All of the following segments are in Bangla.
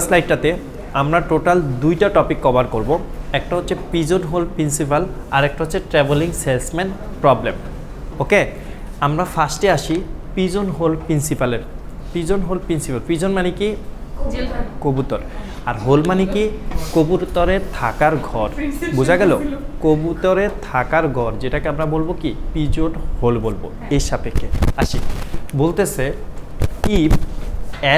স্লাইডটাতে আমরা টোটাল দুইটা টপিক কভার করব। একটা হচ্ছে পিজন হোল প্রিন্সিপাল আর একটা হচ্ছে ট্রাভেলিং সেলসম্যান প্রবলেম। ওকে, আমরা ফার্স্টে আসি পিজন হোল প্রিন্সিপালের। পিজন মানে কি? কবুতর। আর হোল মানে কি? কবুতরের থাকার ঘর। বোঝা গেল? কবুতরের থাকার ঘর, যেটাকে আমরা বলবো কি পিজন হোল বলবো। এর সাপেক্ষে আসি, বলতেছে if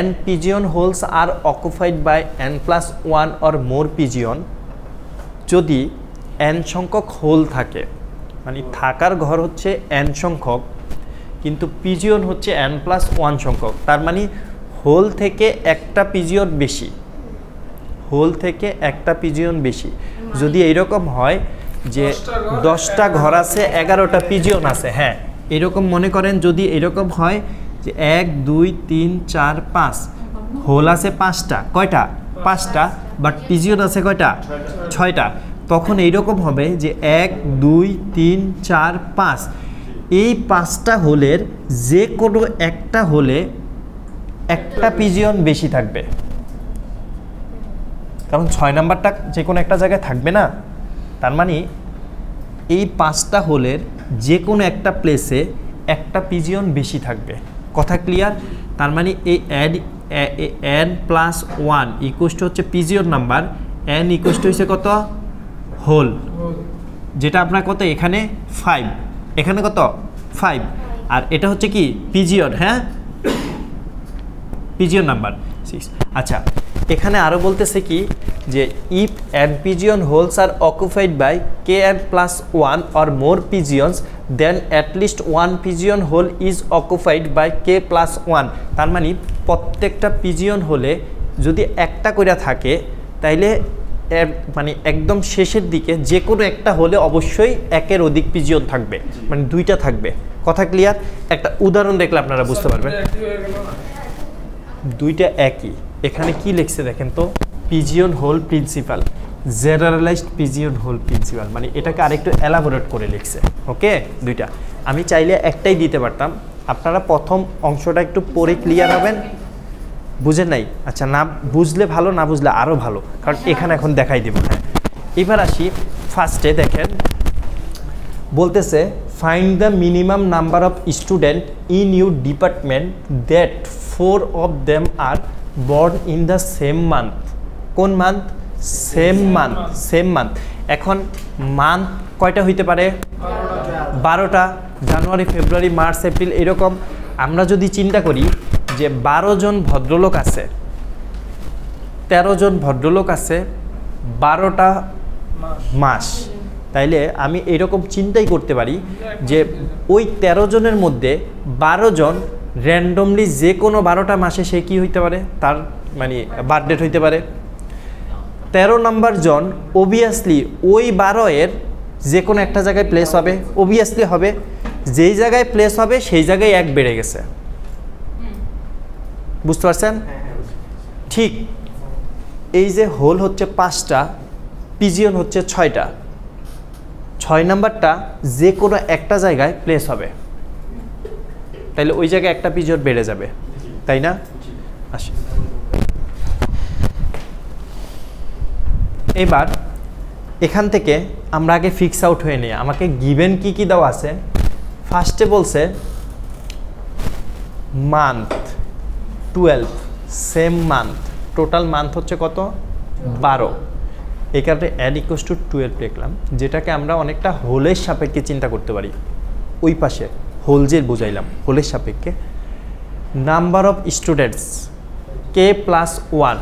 n pigeon holes are occupied by n+1 or more pigeon, যদি n সংখ্যক হোল থাকে, মানে থাকার ঘর হচ্ছে n সংখ্যক কিন্তু পিজিয়ন হচ্ছে n+1 সংখ্যক, তার মানে হোল থেকে একটা পিজিয়ন বেশি। যদি এইরকম হয় যে 10টা ঘর আছে 11টা পিজিয়ন আছে, হ্যাঁ এরকম মনে করেন যদি এরকম হয় যে 1 2 3 4 5 হোল আছে 5টা, কয়টা? 5টা, বাট পিজিয়ন আছে কয়টা? 6টা। তখন এইরকম হবে যে 1 2 3 4 5, এই 5টা হোলের যে কোনো একটা হোলে একটা পিজিয়ন বেশি থাকবে, কারণ 6 নাম্বারটা যে কোনো একটা জায়গায় থাকবে না। তার মানে এই 5টা হোলের যে কোনো একটা প্লেসে একটা পিজিয়ন বেশি থাকবে। কথা ক্লিয়ার? তার মানে এই n+1 ইকুয়াল টু হচ্ছে pigeon number, n equal to হচ্ছে কত? হোল, যেটা আপনার কত এখানে 5, এখানে কত 5, আর এটা হচ্ছে কি পিজিয়ন, হ্যাঁ পিজিয়ন নাম্বার 6। আচ্ছা, এখানে আরো বলতেছে কি যে if n pigeon holes are occupied by kn+1 or more pigeons, then at least one pigeon hole is occupied by k+1। তার মানে প্রত্যেকটা পিজিয়ন হলে যদি একটা করে থাকে তাইলে মানে একদম শেষের দিকে যে কোনো একটা হলে অবশ্যই একের অধিক পিজিয়ন থাকবে, মানে দুইটা থাকবে। কথা ক্লিয়ার? একটা উদাহরণ দেখলে আপনারা বুঝতে পারবেন। দুইটা একই, এখানে কি লিখছে দেখেন তো, pigeon hole principle, generalised pigeon hole principle, মানে এটাকে আরেকটু এলাবোরেট করে লিখছে। ওকে, দুইটা আমি চাইলে একটাই দিতে পারতাম। আপনারা প্রথম অংশটা একটু পড়ে ক্লিয়ার হবেন। বুঝেন নাই? আচ্ছা, না বুঝলে ভালো, না বুঝলে আরও ভালো, কারণ এখানে এখন দেখাই দেব। হ্যাঁ, এবার আসি ফার্স্টে দেখেন বলতেছে find the minimum number of student in your department that 4 of them are born in the same month। কোন মান্থ? Same month. এখন মান্থ কয়টা হইতে পারে? 12টা। জানুয়ারি, ফেব্রুয়ারি, মার্চ, এপ্রিল, এরকম। আমরা যদি চিন্তা করি যে 12 জন ভদ্রলোক আছে, 13 জন ভদ্রলোক আছে, 12টা মাস, তাইলে আমি এরকম চিন্তাই করতে পারি যে ওই 13 জনের মধ্যে 12 জন র্যান্ডমলি যে কোনো 12টা মাসে সে কি হইতে পারে, তার মানে বার্থডেট হইতে পারে। 13 নম্বর জন অবভিয়াসলি ওই 12 এর যে কোনো একটা জায়গায় প্লেস হবে, অবভিয়াসলি হবে। যেই জায়গায় প্লেস হবে সেই জায়গায় 1 বেড়ে গেছে। বুঝতে পারছেন? ঠিক এই যে হোল হচ্ছে 5টা, পিজিয়ন হচ্ছে 6টা, 6 নাম্বারটা যে কোনো একটা জায়গায় প্লেস হবে, তাইলে ওই জায়গায় একটা পিজিয়ন বেড়ে যাবে, তাই না? আসি, এবার এখান থেকে আমরা আগে ফিক্স আউট হয়ে নিই আমাকে গিভেন কি কি দেওয়া আছে। ফার্স্টে বলছে month 12, same month, total month হচ্ছে কত? 12। এই কারণে n = 12 লিখলাম, যেটাকে আমরা অনেকটা হোলের সাপেক্ষে চিন্তা করতে পারি। ওই পাশে হোল যে বুঝাইলাম, হোলের সাপেক্ষে। Number of students k+1,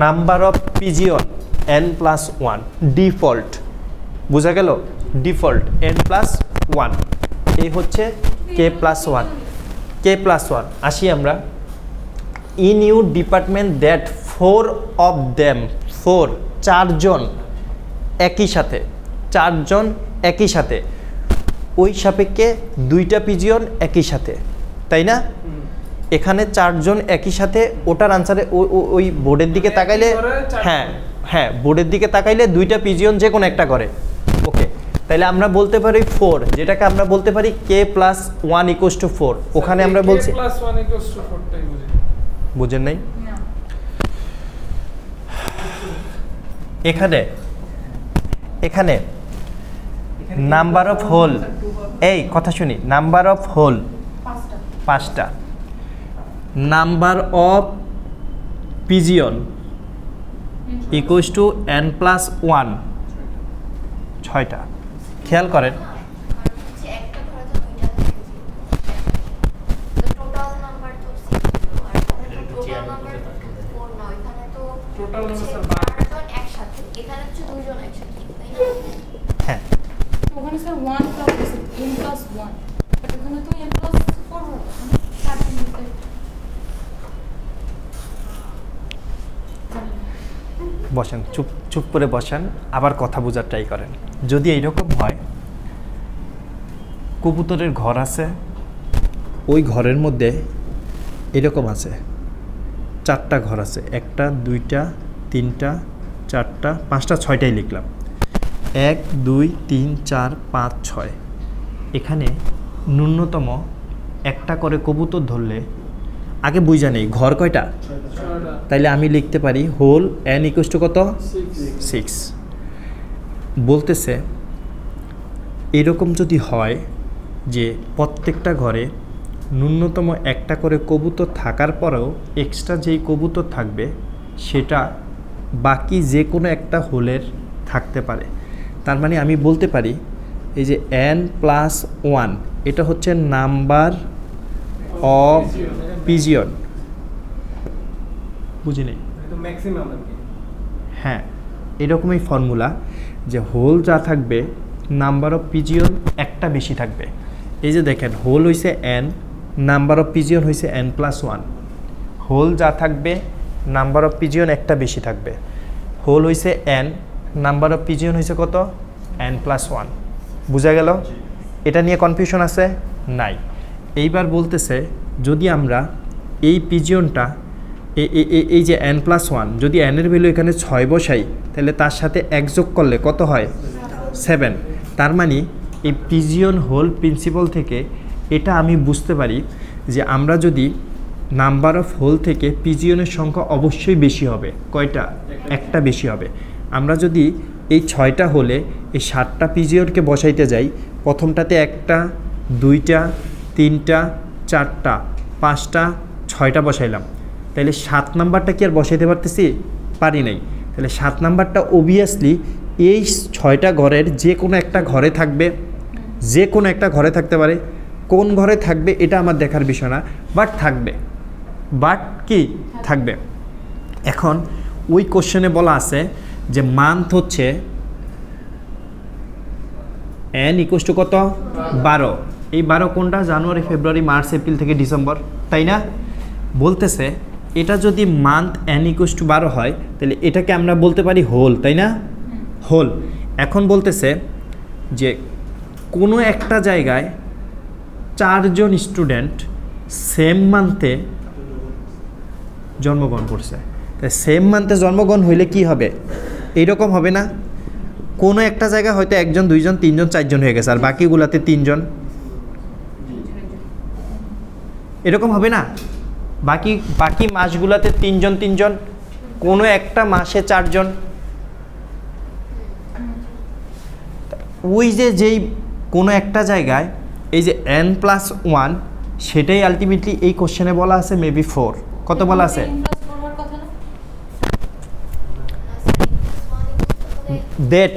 number of pigeon n+1, default, বোঝা গেল? ডিফল্ট n+1, এই হচ্ছে k+1। আসি আমরা, in your department that 4 of them, 4 4জন একই সাথে, 4জন একই সাথে, ওই সাপেক্ষে 2টা পিজিয়ন একই সাথে, তাই না? এখানে 4জন একই সাথে, ওটার আনসারে ওই বোর্ডের দিকে তাকাইলে, হ্যাঁ বোর্ডের দিকে তাকাইলে 2টা পিজিয়ন যে কোনো একটা করে। ওকে, তাইলে আমরা বলতে পারি 4, যেটাকে আমরা বলতে পারি k+1 = 4। ওখানে আমরা বলছি বুঝেন নাই? না এখানে এখানে নাম্বার অফ হোল, এই কথা শুনি, নাম্বার অফ হোল 5টা, number of pigeon equals to n+1 6টা। খেয়াল করেন হ্যাঁ ওখানে স্যার 1 প্লাস n+1 বাট ওখানে তো n+4 হবে 7 বসেন, চুপ চুপ করে বসেন, আবার কথা বোঝার ট্রাই করেন। যদি এইরকম হয়, কবুতরের ঘর আছে, ওই ঘরের মধ্যে এরকম আছে 4টা ঘর আছে, 1টা 2টা 3টা 4টা 5টা 6টাই লিখলাম, 1 2 3 4 5 6। এখানে ন্যূনতম একটা করে কবুতর ধরলে, আগে বুঝা নেই ঘর কয়টা, তাইলে আমি লিখতে পারি হোল n ইকুয়ালস টু কত 6। বলতেছে এরকম যদি হয় যে প্রত্যেকটা ঘরে ন্যূনতম একটা করে কবুতর থাকার পরেও এক্সট্রা যেই কবুতর থাকবে সেটা বাকি যে কোনো একটা হোলের থাকতে পারে। তার মানে আমি বলতে পারি এই যে n+1 এটা হচ্ছে নাম্বার অফ পিজিয়ন, বুঝিনি? হ্যাঁ, এরকমই ফর্মুলা যে হোল যা থাকবে নাম্বার অফ পিজিয়ন একটা বেশি থাকবে। এই যে দেখেন হোল হইছে n, নাম্বার অফ পিজিয়ন হইছে n+1, হোল যা থাকবে নাম্বার অফ পিজিয়ন একটা বেশি থাকবে। হোল হইছে n, নাম্বার অফ পিজিয়ন হইছে কত n+1। বুঝা গেল? এটা নিয়ে কনফিউশন আছে? নাই। এইবার বলতেছে যদি আমরা এই পিজিয়নটা এই যে n+1 যদি n এর ভ্যালু এখানে 6 বসাই তাহলে তার সাথে 1 যোগ করলে কত হয় 7। তার মানে এই পিজিয়ন হোল প্রিন্সিপাল থেকে এটা আমি বুঝতে পারি যে আমরা যদি নাম্বার অফ হোল থেকে পিজিয়নের সংখ্যা অবশ্যই বেশি হবে। কয়টা? একটা বেশি হবে। আমরা যদি এই 6টা হলে এই 7টা পিজিয়নকে বসাইতে যাই, প্রথমটাতে 1টা 2টা 3টা 4টা 5টা 6টা বসাইলাম, তাহলে 7 নাম্বারটা কি আর বসাইতে পারতেছি? পারি নাই। তাহলে 7 নাম্বারটা অবভিয়াসলি এই 6টা ঘরের যে কোনো একটা ঘরে থাকবে, যে কোনো একটা ঘরে থাকতে পারে। কোন ঘরে থাকবে এটা আমার দেখার বিষয় না, বাট থাকবে। বাট কি থাকবে? এখন ওই কোশ্চেনে বলা আছে যে মান্থ হচ্ছে n ইকুয়ালস টু কত 12। এই 12 কোনটা? জানুয়ারি ফেব্রুয়ারি মার্চ এপ্রিল থেকে ডিসেম্বর, তাই না? বলতেছে এটা যদি মান্থ n ইকুয়ালস টু 12 হয় তাহলে এটাকে আমরা বলতে পারি হোল, তাই না? হোল। এখন বলতেছে যে কোনো একটা জায়গায় 4 জন স্টুডেন্ট সেম মান্থে জন্মগ্রহণ করছে, তাই সেম মান্থে জন্মগ্রহণ হইলে কি হবে? এইরকম হবে না? কোনো একটা জায়গায় হয়তো 1 জন 2 জন 3 জন 4 জন হয়ে গেছে আর বাকিগুলাতে 3 জন, এরকম হবে না? বাকি মাসগুলাতে 3 জন 3 জন, কোনো একটা মাসে 4 জন। ওই যেই কোনো একটা জায়গায় এই যে n+1 সেটাই আলটিমেটলি এই কোশ্চেনে বলা আছে মেবি 4। কত বলা আছে? Date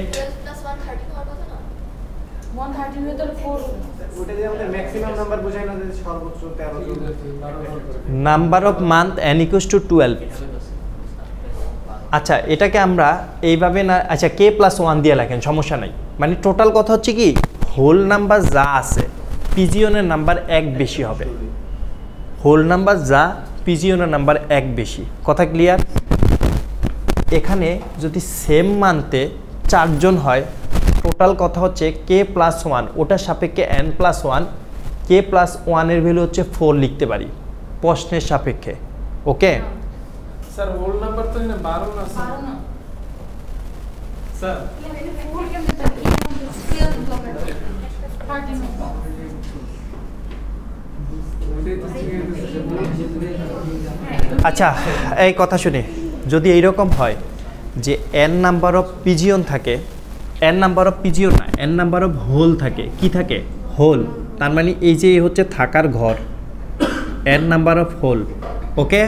number of month n equals to 12। আচ্ছা, এটাকে আমরা এইভাবে না, আচ্ছা k+1 দিয়ে লেখেন, সমস্যা নাই। মানে টোটাল কথা হচ্ছে কি হোল নাম্বার যা আছে পিজিয়নের নাম্বার 1 বেশি হবে। হোল নাম্বার যা পিজিয়নের নাম্বার 1 বেশি। কথা ক্লিয়ার? এখানে যদি সেম মান্থে 4 জন হয়, টোটাল কথা হচ্ছে k+1, ওটার সাপেক্ষে n+1, k+1 এর ভ্যালু হচ্ছে 4 লিখতে পারি প্রশ্নের সাপেক্ষে। ওকে স্যার হোল নাম্বার তো না 12 না স্যার। আচ্ছা এই কথা শুনি, যদি এইরকম হয় যে n নাম্বার অফ পিজিয়ন থাকে, n নাম্বার অফ পিজিয়ন না, n নাম্বার অফ হোল থাকে, কি থাকে? হোল। তার মানে এই যে হচ্ছে থাকার ঘর, n নাম্বার অফ হোল। ওকে,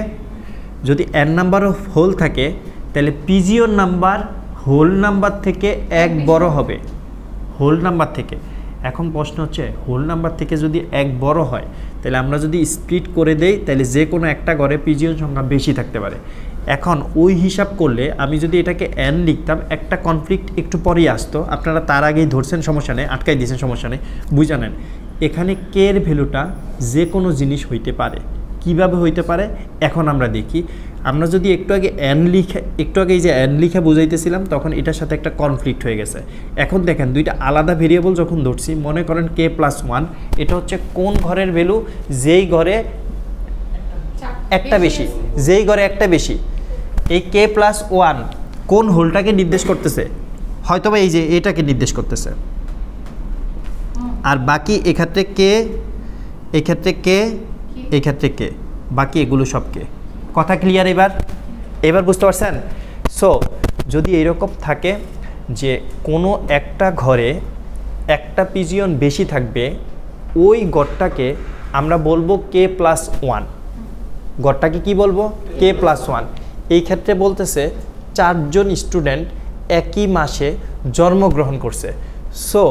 যদি n নাম্বার অফ হোল থাকে তাহলে পিজিয়ন নাম্বার হোল নাম্বার থেকে এক বড় হবে, হোল নাম্বার থেকে। এখন প্রশ্ন হচ্ছে হোল নাম্বার থেকে যদি এক বড় হয় তাহলে আমরা যদি স্প্লিট করে দেই তাহলে যে কোনো একটা ঘরে পিজিয়ন সংখ্যা বেশি থাকতে পারে। এখন ওই হিসাব করলে আমি যদি এটাকে n লিখতাম, একটা কনফ্লিক্ট একটু পরেই আসতো, আপনারা তার আগেই ধরছেন, সমস্যা নেই, আটকাই দিয়েছেন, সমস্যা নেই, বুঝে নেন। এখানে কে এর ভ্যালুটা যে কোনো জিনিস হইতে পারে। কিভাবে হইতে পারে এখন আমরা দেখি। আমরা যদি একটু আগে এই যে n লিখে বুঝাইতেছিলাম তখন এটার সাথে একটা কনফ্লিক্ট হয়ে গেছে। এখন দেখেন দুইটা আলাদা ভেরিয়েবল যখন ধরছি, মনে করেন k+1, এটা হচ্ছে কোন ঘরের ভ্যালু? যেই ঘরে একটা বেশি, যেই ঘরে একটা বেশি। এই k+1 কোন হোলটাকে নির্দেশ করতেছে? হয়তোবা এই যে এটাকে নির্দেশ করতেছে। আর বাকি এক্ষেত্রে কে, এক্ষেত্রে কে, এক্ষেত্রে কে, বাকি এগুলো সব কে। কথা ক্লিয়ার? এবার বুঝতে পারছেন? সো যদি এরকম থাকে যে কোনো একটা ঘরে একটা পিজিয়ন বেশি থাকবে, ওই ঘরটাকে আমরা বলবো k+1। ঘরটাকে কি বলবো? k+1। এই ক্ষেত্রে বলতেছে 4 জন স্টুডেন্ট একই মাসে জন্মগ্রহণ করছে। সো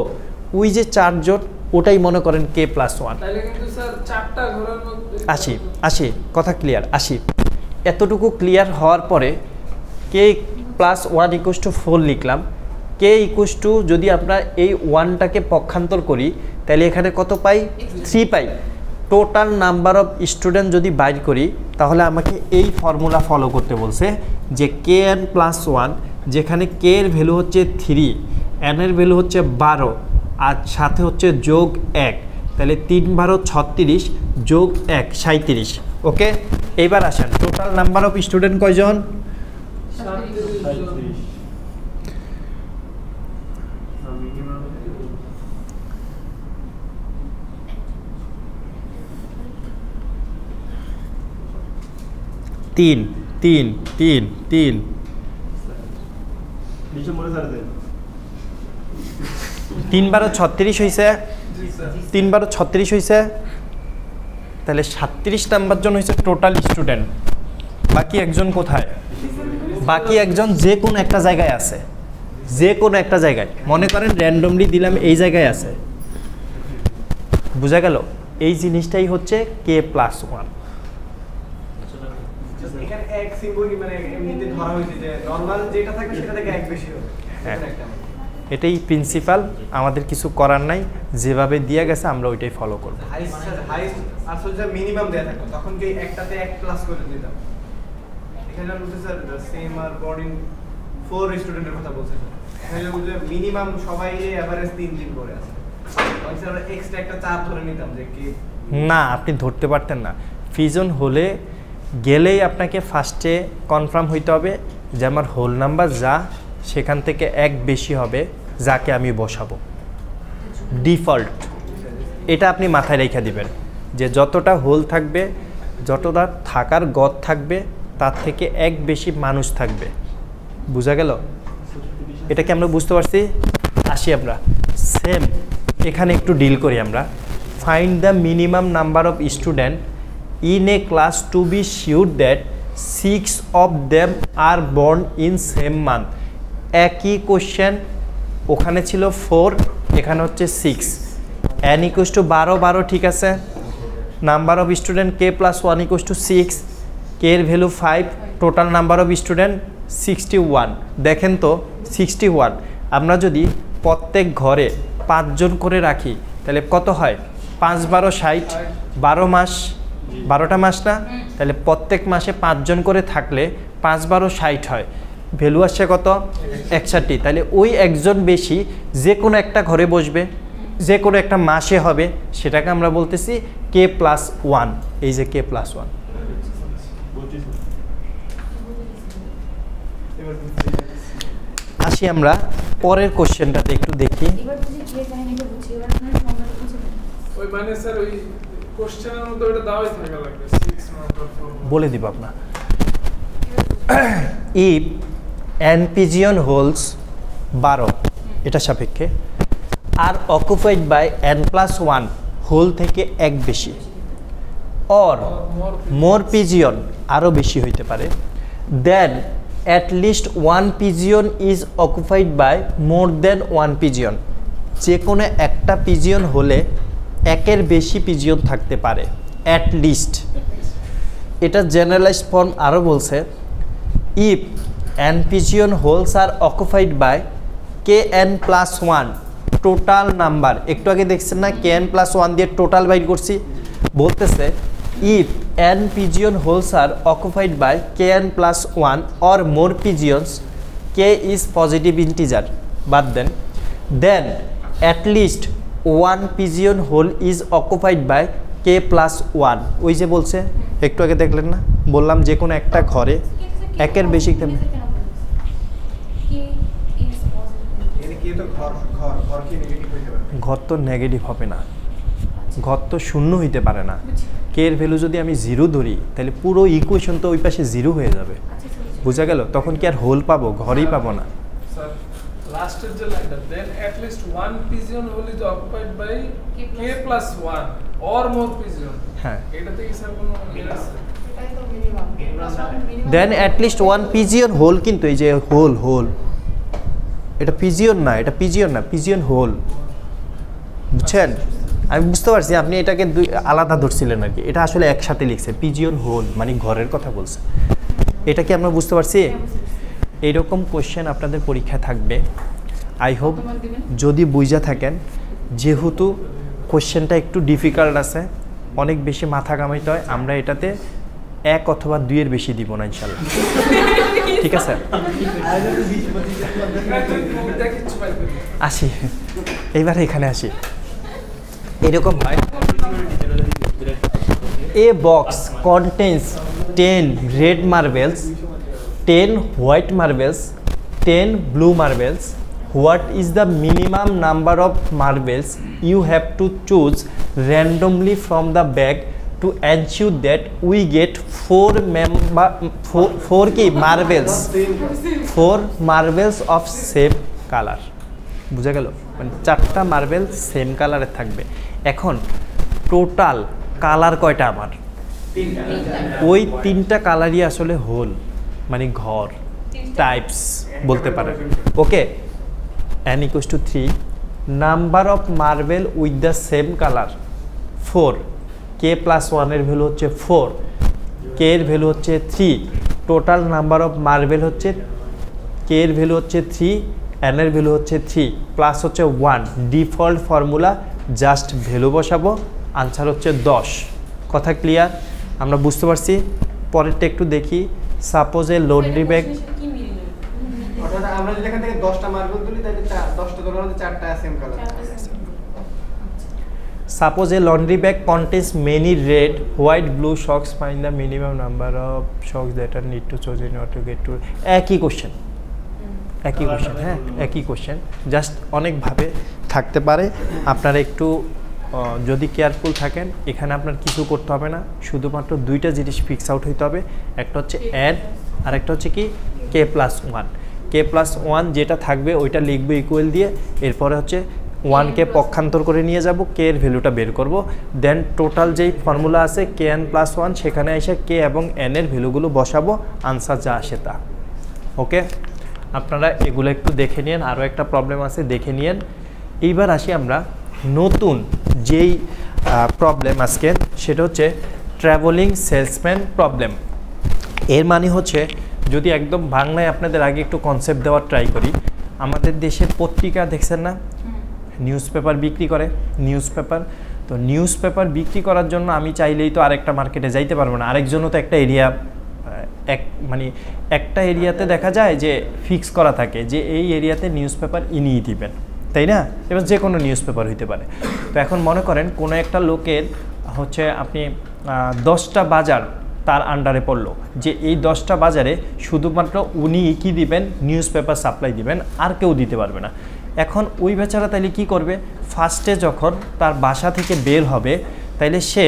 ওই যে 4 জন, ওটাই মনে করেন k+1। তাহলে কিন্তু স্যার 4টা ঘরের মধ্যে আসি, কথা ক্লিয়ার? আসি, এতটুকু ক্লিয়ার হওয়ার পরে k+1 = 4 লিখলাম। k = যদি আমরা এই 1টাকে পক্ষান্তর করি তাহলে এখানে কত পাই? 3 পাই। টোটাল নাম্বার অফ স্টুডেন্ট যদি বাইর করি তাহলে আমাকে এই ফর্মুলা ফলো করতে বলছে যে kn+1, যেখানে k এর ভ্যালু হচ্ছে 3, n এর ভ্যালু হচ্ছে 12, আর সাথে হচ্ছে যোগ 1, তাহলে 3 12 36 যোগ 1 37। ওকে, এইবার আসেন টোটাল নাম্বার অফ স্টুডেন্ট কয়জন? 3 3 3 3 3 12 36 হয়েছে, 3 12 36 হয়েছে, তাহলে 37 নাম্বার জন হয়েছে টোটাল স্টুডেন্ট। বাকি একজন কোথায়? বাকি একজন যে কোনো একটা জায়গায় আছে, যে কোনো একটা জায়গায়, মনে করেন র্যান্ডমলি দিলাম এই জায়গায় আছে। বোঝা গেল? এই জিনিসটাই হচ্ছে k+1। এখানে এক সিম্বল মানে এমনিতে ধরা হয়েছে যে নরমাল যেটা থাকে সেটা থেকে এক বেশি হবে। এটাই প্রিন্সিপাল, আমাদের কিছু করার নাই, যেভাবে দিয়ে গেছে আমরা ওইটাই ফলো করব। হাইস্ট আসলে মিনিমাম দেয়া থাকতো তখন কি একটাতে 1 প্লাস করে দিতাম। এখানে বলতে স্যার সেম আর বোর্ডিং 4 স্টুডেন্টের কথা বলছে স্যার। এখানে বলতে মিনিমাম সবাই এভারেজ 3 দিন করে আছে। তাহলে স্যার এক্সট্রা একটা 4 ধরে নিতাম যে কি না, আপনি ধরতে পারতেন না। ফিজন হলে গেলেই আপনাকে ফার্স্টে কনফার্ম হইতে হবে যে আমার হোল নাম্বার যা, সেখান থেকে 1 বেশি হবে যাকে আমি বসাবো। ডিফল্ট এটা আপনি মাথায় রেখে দিবেন যে যতটা হোল থাকবে, যতটা থাকার গড় থাকবে, তার থেকে 1 বেশি মানুষ থাকবে। বোঝা গেল? এটা কি আমরা বুঝতে পারছি? আসি আমরা সেম এখানে একটু ডিল করি আমরা। Find the minimum number of student in a class to be sure that 6 of them are born in same month। একই কোশ্চেন, ওখানে ছিল 4, এখানে হচ্ছে 6। n = 12 12, ঠিক আছে। Number of student k+1 = 6, k এর value 5, total number of student 61। দেখেন তো 61 আমরা যদি প্রত্যেক ঘরে 5 জন করে রাখি তাহলে কত হয়? 5 12 60, 12 মাস, 12টা মাস না? তাহলে প্রত্যেক মাসে 5 জন করে থাকলে 5 12 60 হয়, ভ্যালু আসছে কত? 61। তাহলে ওই একজন বেশি যে কোনো একটা ঘরে বসবে, যে কোনো একটা মাসে হবে, সেটাকে আমরা বলতেছি k+1। এই যে k+1। আসি আমরা পরের কোশ্চেনটাতে একটু দেখি। এবার বুঝি কি কাহিনীটা বুঝি, এবার আপনারা ফর্মুলা বুঝে নেন। ওই মানে স্যার ওই কোশ্চেনের মধ্যে ওটা দাওয়াই থাকা লাগবে 6 নাম্বার 4 বলে দিব আপনার ইফ n pigeon holes 12 এটা সাপেক্ষে আর অকুপাইড বাই n+1 হোল থেকে এক বেশি অর মোর পিজিয়ন আরও বেশি হইতে পারে then at least one pigeon is occupied by more than one pigeon যে কোনো একটা পিজিয়ন হলে একের বেশি পিজিয়ন থাকতে পারে অ্যাট লিস্ট এটা জেনারেলাইজড ফর্ম আরও বলছে if n pigeon holes are occupied by kn+1 total number একটু আগে দেখছেন না kn+1 দিয়ে টোটাল বাইর করছি বলতেছে if n pigeon holes are occupied by kn+1 or more pigeons k is positive integer but then at least one pigeon hole is occupied by k+1 ওই যে বলছে একটু আগে দেখলেন না বললাম যে কোনো একটা ঘরে একের বেশি ঘর তো নেগেটিভ হবে না ঘর তো শূন্য হইতে পারে না কে এর ভ্যালু যদি আমি 0 ধরি তাহলে পুরো ইকুয়েশন তো ওই পাশে 0 হয়ে যাবে বুঝা গেল তখন কি আর হোল পাবো ঘরই পাবো না স্যার লাস্টের যে লাইনটা then at least one pigeon hole is occupied by k+1 or more pigeon হ্যাঁ এটাতে কি স্যার কোনো এর আছে then at least one pigeon hole কিন্তু এই যে হোল এটা পিজিয়ন না এটা পিজিয়ন না পিজিয়ন হোল বুঝছেন আমি বুঝতে পারছি আপনি এটাকে আলাদা ধরছিলেন আর কি এটা আসলে একসাথে লিখছে পিজিয়ন হোল মানে ঘরের কথা বলছে এটা কি আমরা বুঝতে পারছি এইরকম কোশ্চেন আপনাদের পরীক্ষায় থাকবে আই হোপ যদি বুঝা থাকেন যেহেতু কোশ্চেনটা একটু ডিফিকাল্ট আছে অনেক বেশি মাথা কামাইতে হয় আমরা এটাতে 1 অথবা 2 এর বেশি দিব না ইনশাআল্লাহ ঠিক আছে আসি এইবার এখানে আসি এরকম হয় a box contains 10 red marbles 10 white marbles 10 blue marbles what is the minimum number of marbles you have to choose randomly from the bag to ensure that we get 4 key marbles 4 marbles of same color বুঝা গেল মানে 4টা মার্বেল সেম কালারে থাকবে এখন টোটাল কালার কয়টা আমার ওই 3টা কালারই আসলে হোল মানে ঘর টাইপস বলতে পারেন ওকে n equals to 3 number of marble with the same color 4 k+1 এর ভ্যালু হচ্ছে 4 k এর ভ্যালু হচ্ছে 3 টোটাল নাম্বার অফ মার্বেল হচ্ছে k এর ভ্যালু হচ্ছে 3 n এর ভ্যালু হচ্ছে 3 প্লাস হচ্ছে 1 ডিফল্ট ফর্মুলা জাস্ট ভ্যালু বসাবো আনসার হচ্ছে 10 কথা ক্লিয়ার আমরা বুঝতে পারছি পরেরটা একটু দেখি সাপোজ এ লন্ড্রি ব্যাগ অর্থাৎ আমরা যদি এখান থেকে 10টা মার্বেল তুলি তাহলে 10টা ধরে আমাদের 4টা same colour Suppose a laundry bag contains many red, white, blue socks. Find the minimum number of socks that are need to choose in order to get to. একই কোশ্চেন হ্যাঁ একই কোশ্চেন জাস্ট অনেকভাবে থাকতে পারে আপনারা একটু যদি কেয়ারফুল থাকেন এখানে আপনার কিছু করতে হবে না শুধুমাত্র 2টা জিনিস ফিক্স আউট হইতে হবে একটা হচ্ছে n আর একটা হচ্ছে কি k+1 k+1 যেটা থাকবে ওইটা লিখবো ইকুয়াল দিয়ে এরপরে হচ্ছে 1কে পক্ষান্তর করে নিয়ে যাব k এর ভ্যালুটা বের করব দেন টোটাল যেই ফর্মুলা আছে kn+1 সেখানে এসে k এবং n এর ভ্যালুগুলো বসাবো আনসার যা আসে তা ওকে আপনারা এগুলো একটু দেখে নিন আরও একটা প্রবলেম আছে দেখে নিন এইবার আসি আমরা নতুন যেই প্রবলেম আজকে সেটা হচ্ছে ট্রাভেলিং সেলসম্যান প্রবলেম এর মানে হচ্ছে যদি একদম বাংলায় আপনাদের আগে একটু কনসেপ্ট দেওয়ার ট্রাই করি আমাদের দেশের পত্রিকা দেখছেন না নিউজ পেপার বিক্রি করে তো নিউজ পেপার বিক্রি করার জন্য আমি চাইলেই তো আরেকটা মার্কেটে যাইতে পারবো না আরেকজনও তো একটা এরিয়া মানে একটা এরিয়াতে দেখা যায় যে ফিক্স করা থাকে যে এই এরিয়াতে নিউজ পেপার ইনিই দিবেন তাই না এবার যে কোনো নিউজ পেপার হইতে পারে তো এখন মনে করেন কোনো একটা লোকের হচ্ছে আপনি 10টা বাজার তার আন্ডারে পড়লো যে এই 10টা বাজারে শুধুমাত্র উনি কি দিবেন নিউজ পেপার সাপ্লাই দিবেন আর কেউ দিতে পারবে না এখন ওই বেচারা তাইলে কি করবে ফার্স্টে যখন তার বাসা থেকে বের হবে তাইলে সে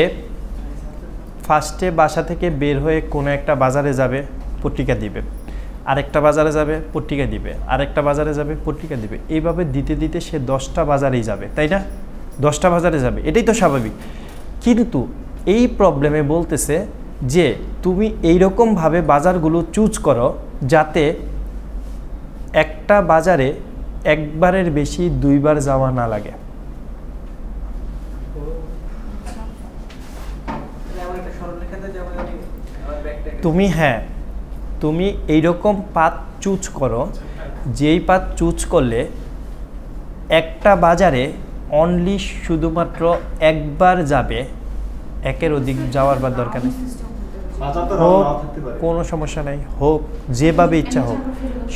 ফার্স্টে বাসা থেকে বের হয়ে কোনো একটা বাজারে যাবে, পত্রিকা দিবে, আরেকটা বাজারে যাবে, পত্রিকা দিবে, আরেকটা বাজারে যাবে, পত্রিকা দিবে, এইভাবে দিতে দিতে সে 10টা বাজারেই যাবে, তাই না? 10টা বাজারে যাবে, এটাই তো স্বাভাবিক। কিন্তু এই প্রবলেমে বলতেছে যে তুমি এইরকমভাবে বাজারগুলো চুজ করো যাতে একটা বাজারে একবারের বেশি 2বার যাওয়া না লাগে। তুমি তুমি এইরকম পাথ চুজ করো, যেই পাথ চুজ করলে একটা বাজারে অনলি শুধুমাত্র একবার যাবে, একের অধিক যাওয়ার বার দরকার নেই। হোক কোনো সমস্যা নেই, হোক যেভাবে ইচ্ছা হোক,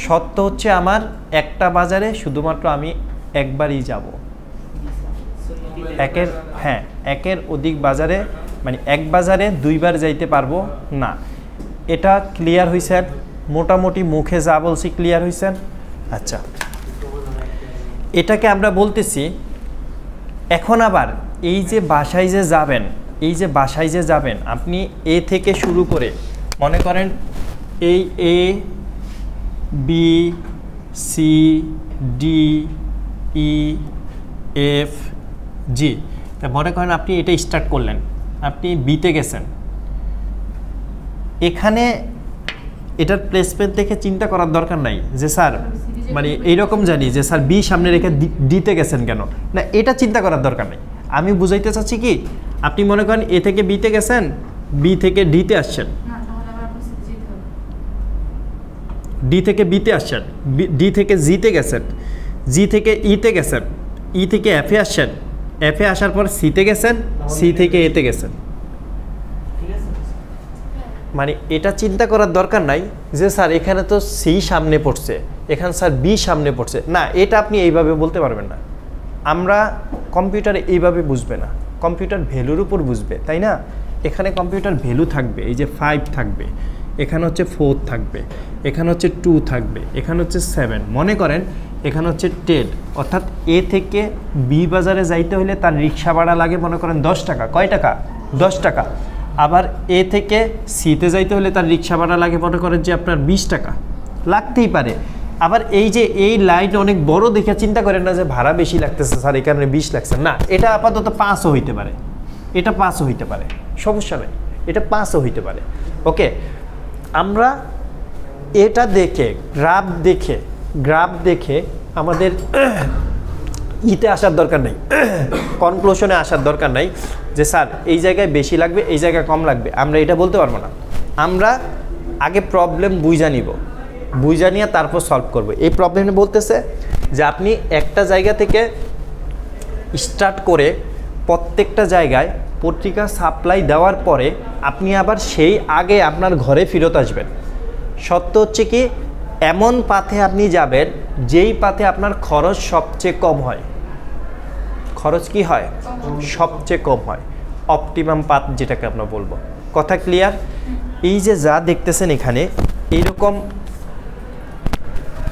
সত্য হচ্ছে আমার একটা বাজারে শুধুমাত্র আমি একবারই যাব। একের অধিক বাজারে মানে এক বাজারে 2বার যাইতে পারবো না। এটা ক্লিয়ার হয়েছেন? মোটামুটি মুখে যা বলছি ক্লিয়ার হয়েছেন? আচ্ছা, এটাকে আমরা বলতেছি এখন আবার এই যে বাসায় যে যাবেন, আপনি এ থেকে শুরু করে মনে করেন এই A B C D E F G, মনে করেন আপনি এটা স্টার্ট করলেন, আপনি বিতে গেছেন, এখানে এটার প্লেসমেন্ট দেখে চিন্তা করার দরকার নাই যে স্যার মানে এইরকম জানি যে স্যার বি সামনে রেখে ডিতে গেছেন কেন, না এটা চিন্তা করার দরকার নেই। আমি বুঝাইতে চাচ্ছি কি, আপনি মনে করেন এ থেকে বিতে গেছেন, বি থেকে ডিতে আসছেন, ডি থেকে বিতে আসছেন, ডি থেকে জিতে গেছেন, জি থেকে ইতে গেছেন, ই থেকে এফে আসছেন, এফে আসার পর সিতে গেছেন, সি থেকে এতে গেছেন। মানে এটা চিন্তা করার দরকার নাই যে স্যার এখানে তো সি সামনে পড়ছে, এখানে স্যার বি সামনে পড়ছে, না এটা আপনি এইভাবে বলতে পারবেন না। আমরা কম্পিউটারে এইভাবে বুঝবে না, কম্পিউটার ভ্যালুর উপর বুঝবে, তাই না? এখানে কম্পিউটার ভ্যালু থাকবে, এই যে 5 থাকবে, এখানে হচ্ছে 4 থাকবে, এখানে হচ্ছে 2 থাকবে, এখানে হচ্ছে 7, মনে করেন এখানে হচ্ছে 10, অর্থাৎ এ থেকে বি বাজারে যাইতে হলে তার রিক্সা ভাড়া লাগে মনে করেন 10 টাকা। কয় টাকা? 10 টাকা। আবার এ থেকে সিতে যাইতে হলে তার রিক্সা ভাড়া লাগে মনে করেন যে আপনার 20 টাকা, লাগতেই পারে। আবার এই যে এই লাইন অনেক বড় দেখে চিন্তা করেন না যে ভাড়া বেশি লাগতেছে স্যার, এই কারণে 20 লাগছে, না এটা আপাতত 5ও হইতে পারে, এটা 5ও হইতে পারে, সমস্যা নেই, এটা 5ও হইতে পারে। ওকে, আমরা এটা দেখে গ্রাফ দেখে আমাদের ইতে আসার দরকার নেই, কনক্লুশনে আসার দরকার নাই যে স্যার এই জায়গায় বেশি লাগবে, এই জায়গায় কম লাগবে, আমরা এটা বলতে পারবো না। আমরা আগে প্রবলেম বুঝা নিয়ে তারপর সলভ করব। এই প্রবলেমে বলতেছে যে আপনি একটা জায়গা থেকে স্টার্ট করে প্রত্যেকটা জায়গায় পত্রিকা সাপ্লাই দেওয়ার পরে আপনি আবার সেই আগে আপনার ঘরে ফেরত আসবেন। সত্য হচ্ছে কি, এমন পাথে আপনি যাবেন যেই পাথে আপনার খরচ সবচেয়ে কম হয়। খরচ কি হয়? সবচেয়ে কম হয়, অপটিমাম পাথ যেটাকে আমরা বলবো। কথা ক্লিয়ার? এই যে যা দেখতেছেন এখানে এইরকম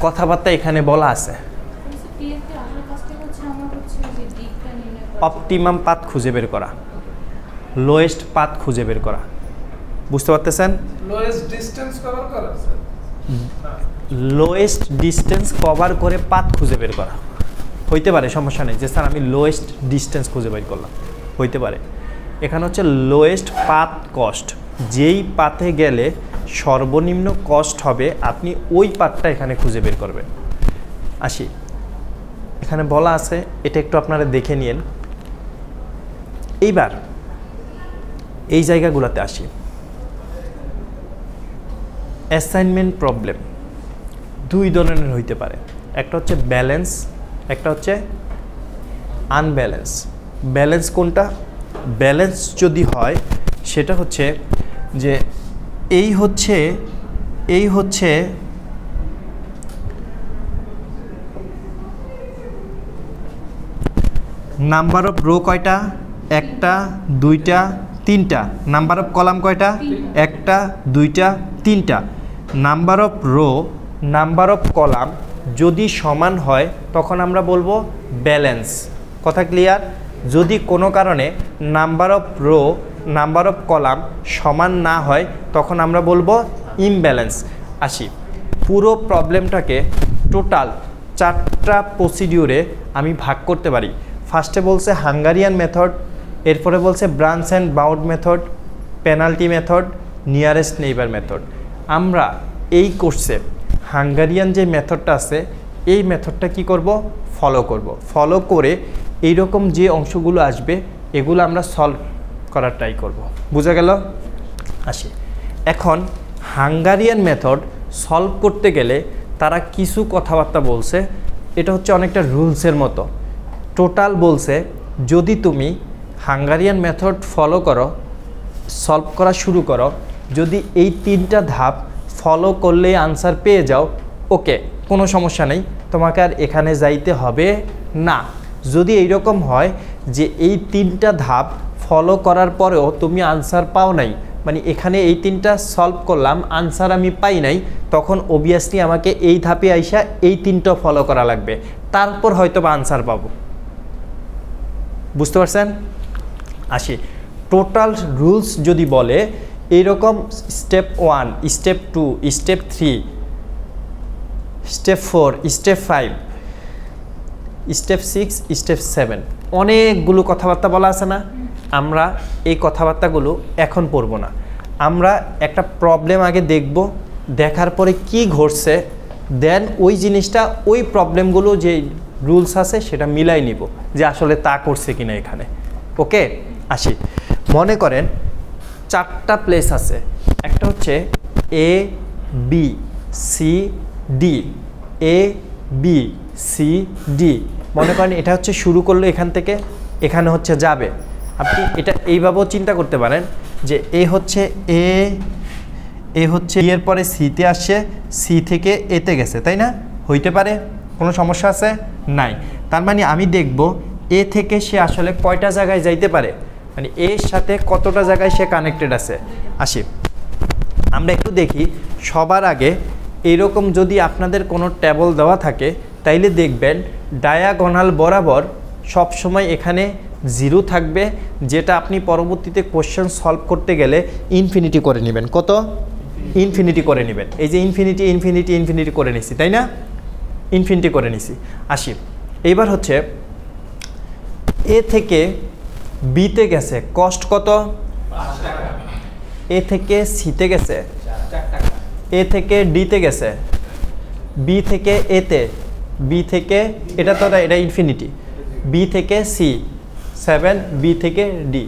কথাবার্তা এখানে বলা আছে, অপটিমাম পাথ খুঁজে বের করা, লোয়েস্ট পাথ খুঁজে বের করা, বুঝতে পারতেছেন? লোয়েস্ট ডিসটেন্স কভার করা স্যার, লোয়েস্ট ডিস্টেন্স কভার করে পাথ খুঁজে বের করা হইতে পারে, সমস্যা নেই যে স্যার আমি লোয়েস্ট ডিস্টেন্স খুঁজে বের করলাম, হইতে পারে। এখানে হচ্ছে লোয়েস্ট পাথ কস্ট, যেই পাথে গেলে সর্বনিম্ন কস্ট হবে আপনি ওই পাথটা এখানে খুঁজে বের করবেন। আসি, এখানে বলা আছে, এটা একটু আপনারা দেখে নিন। এইবার এই জায়গাগুলোতে আসি। অ্যাসাইনমেন্ট প্রবলেম 2 ধরনের হইতে পারে, একটা হচ্ছে ব্যালেন্স, একটা হচ্ছে আনব্যালেন্স। ব্যালেন্স কোনটা? ব্যালেন্স যদি হয় সেটা হচ্ছে যে এই হচ্ছে নাম্বার অফ রো কয়টা? 1টা 2টা 3টা। নাম্বার অফ কলাম কয়টা? 1টা 2টা 3টা। Number of rho number of column যদি সমান হয় তখন আমরা বলবো ব্যালেন্স। কথা ক্লিয়ার? যদি কোনো কারণে number of rho number of column সমান না হয় তখন আমরা বলবো ইমব্যালেন্স। আসি পুরো প্রবলেমটাকে টোটাল 4টা প্রসিডিউরে আমি ভাগ করতে পারি। ফার্স্টে বলছে হাঙ্গারিয়ান মেথড, এরপরে বলছে branch and bound method, penalty method, nearest neighbour method. আমরা এই কোর্সে হাঙ্গারিয়ান যে মেথডটা আছে এই মেথডটা কি করব, ফলো করে এইরকম যে অংশগুলো আসবে এগুলো আমরা সলভ করার ট্রাই করব। বোঝা গেল? আসি এখন হাঙ্গারিয়ান মেথড সলভ করতে গেলে তারা কিছু কথাবার্তা বলছে, এটা হচ্ছে অনেকটা রুলসের মতো। টোটাল বলছে যদি তুমি হাঙ্গারিয়ান মেথড ফলো করো, সলভ করা শুরু করো, যদি এই 3টা ধাপ ফলো করলে আনসার পেয়ে যাও, ওকে কোনো সমস্যা নেই, তোমাকে আর এখানে যাইতে হবে না। যদি এইরকম হয় যে এই 3টা ধাপ ফলো করার পরেও তুমি আনসার পাও নাই, মানে এখানে এই 3টা সলভ করলাম আনসার আমি পাই নাই, তখন অবভিয়াসলি আমাকে এই ধাপে আইসা এই 3টা ফলো করা লাগবে, তারপর হয়তো বা আনসার পাবো। বুঝতে পারছেন? আসি টোটাল রুলস যদি বলে এইরকম step 1, step 2, step 3, step 4, step 5, step 6, step 7, অনেকগুলো কথাবার্তা বলা আছে না? আমরা এই কথাবার্তাগুলো এখন পড়ব না, আমরা একটা প্রবলেম আগে দেখব, দেখার পরে কি ঘটছে দেন ওই জিনিসটা ওই প্রবলেমগুলো যে রুলস আছে সেটা মিলাই নিব যে আসলে তা করছে কিনা এখানে। ওকে আসি, মনে করেন 4টা প্লেস আছে, একটা হচ্ছে এ B C D, A B C D. মনে করেন এটা হচ্ছে শুরু করলো এখান থেকে, এখানে হচ্ছে যাবে। আপনি এটা এইভাবেও চিন্তা করতে পারেন যে এ হচ্ছে এ হচ্ছে এর পরে সিতে আসছে, সি থেকে এতে গেছে, তাই না? হইতে পারে, কোনো সমস্যা আছে? নাই। তার মানে আমি দেখব এ থেকে সে আসলে কয়টা জায়গায় যাইতে পারে, মানে এর সাথে কতটা জায়গায় সে কানেক্টেড আছে। আসি আমরা একটু দেখি। সবার আগে এরকম যদি আপনাদের কোনো টেবল দেওয়া থাকে তাইলে দেখবেন ডায়াগোনাল বরাবর সব সময় এখানে 0 থাকবে, যেটা আপনি পরবর্তীতে কোশ্চেন সলভ করতে গেলে ইনফিনিটি করে নেবেন। কত? ইনফিনিটি করে নেবেন। এই যে ইনফিনিটি ইনফিনিটি ইনফিনিটি করে নিছি, তাই না? ইনফিনিটি করে নিছি। আসি এইবার হচ্ছে এ থেকে বিতে গেছে, কস্ট কত? 5 টাকা। এ থেকে সিতে গেছে 4 টাকা। এ থেকে ডিতে গেছে, বি থেকে এতে, বি থেকে এটা তো এটা ইনফিনিটি, বি থেকে সি 7, বি থেকে ডি।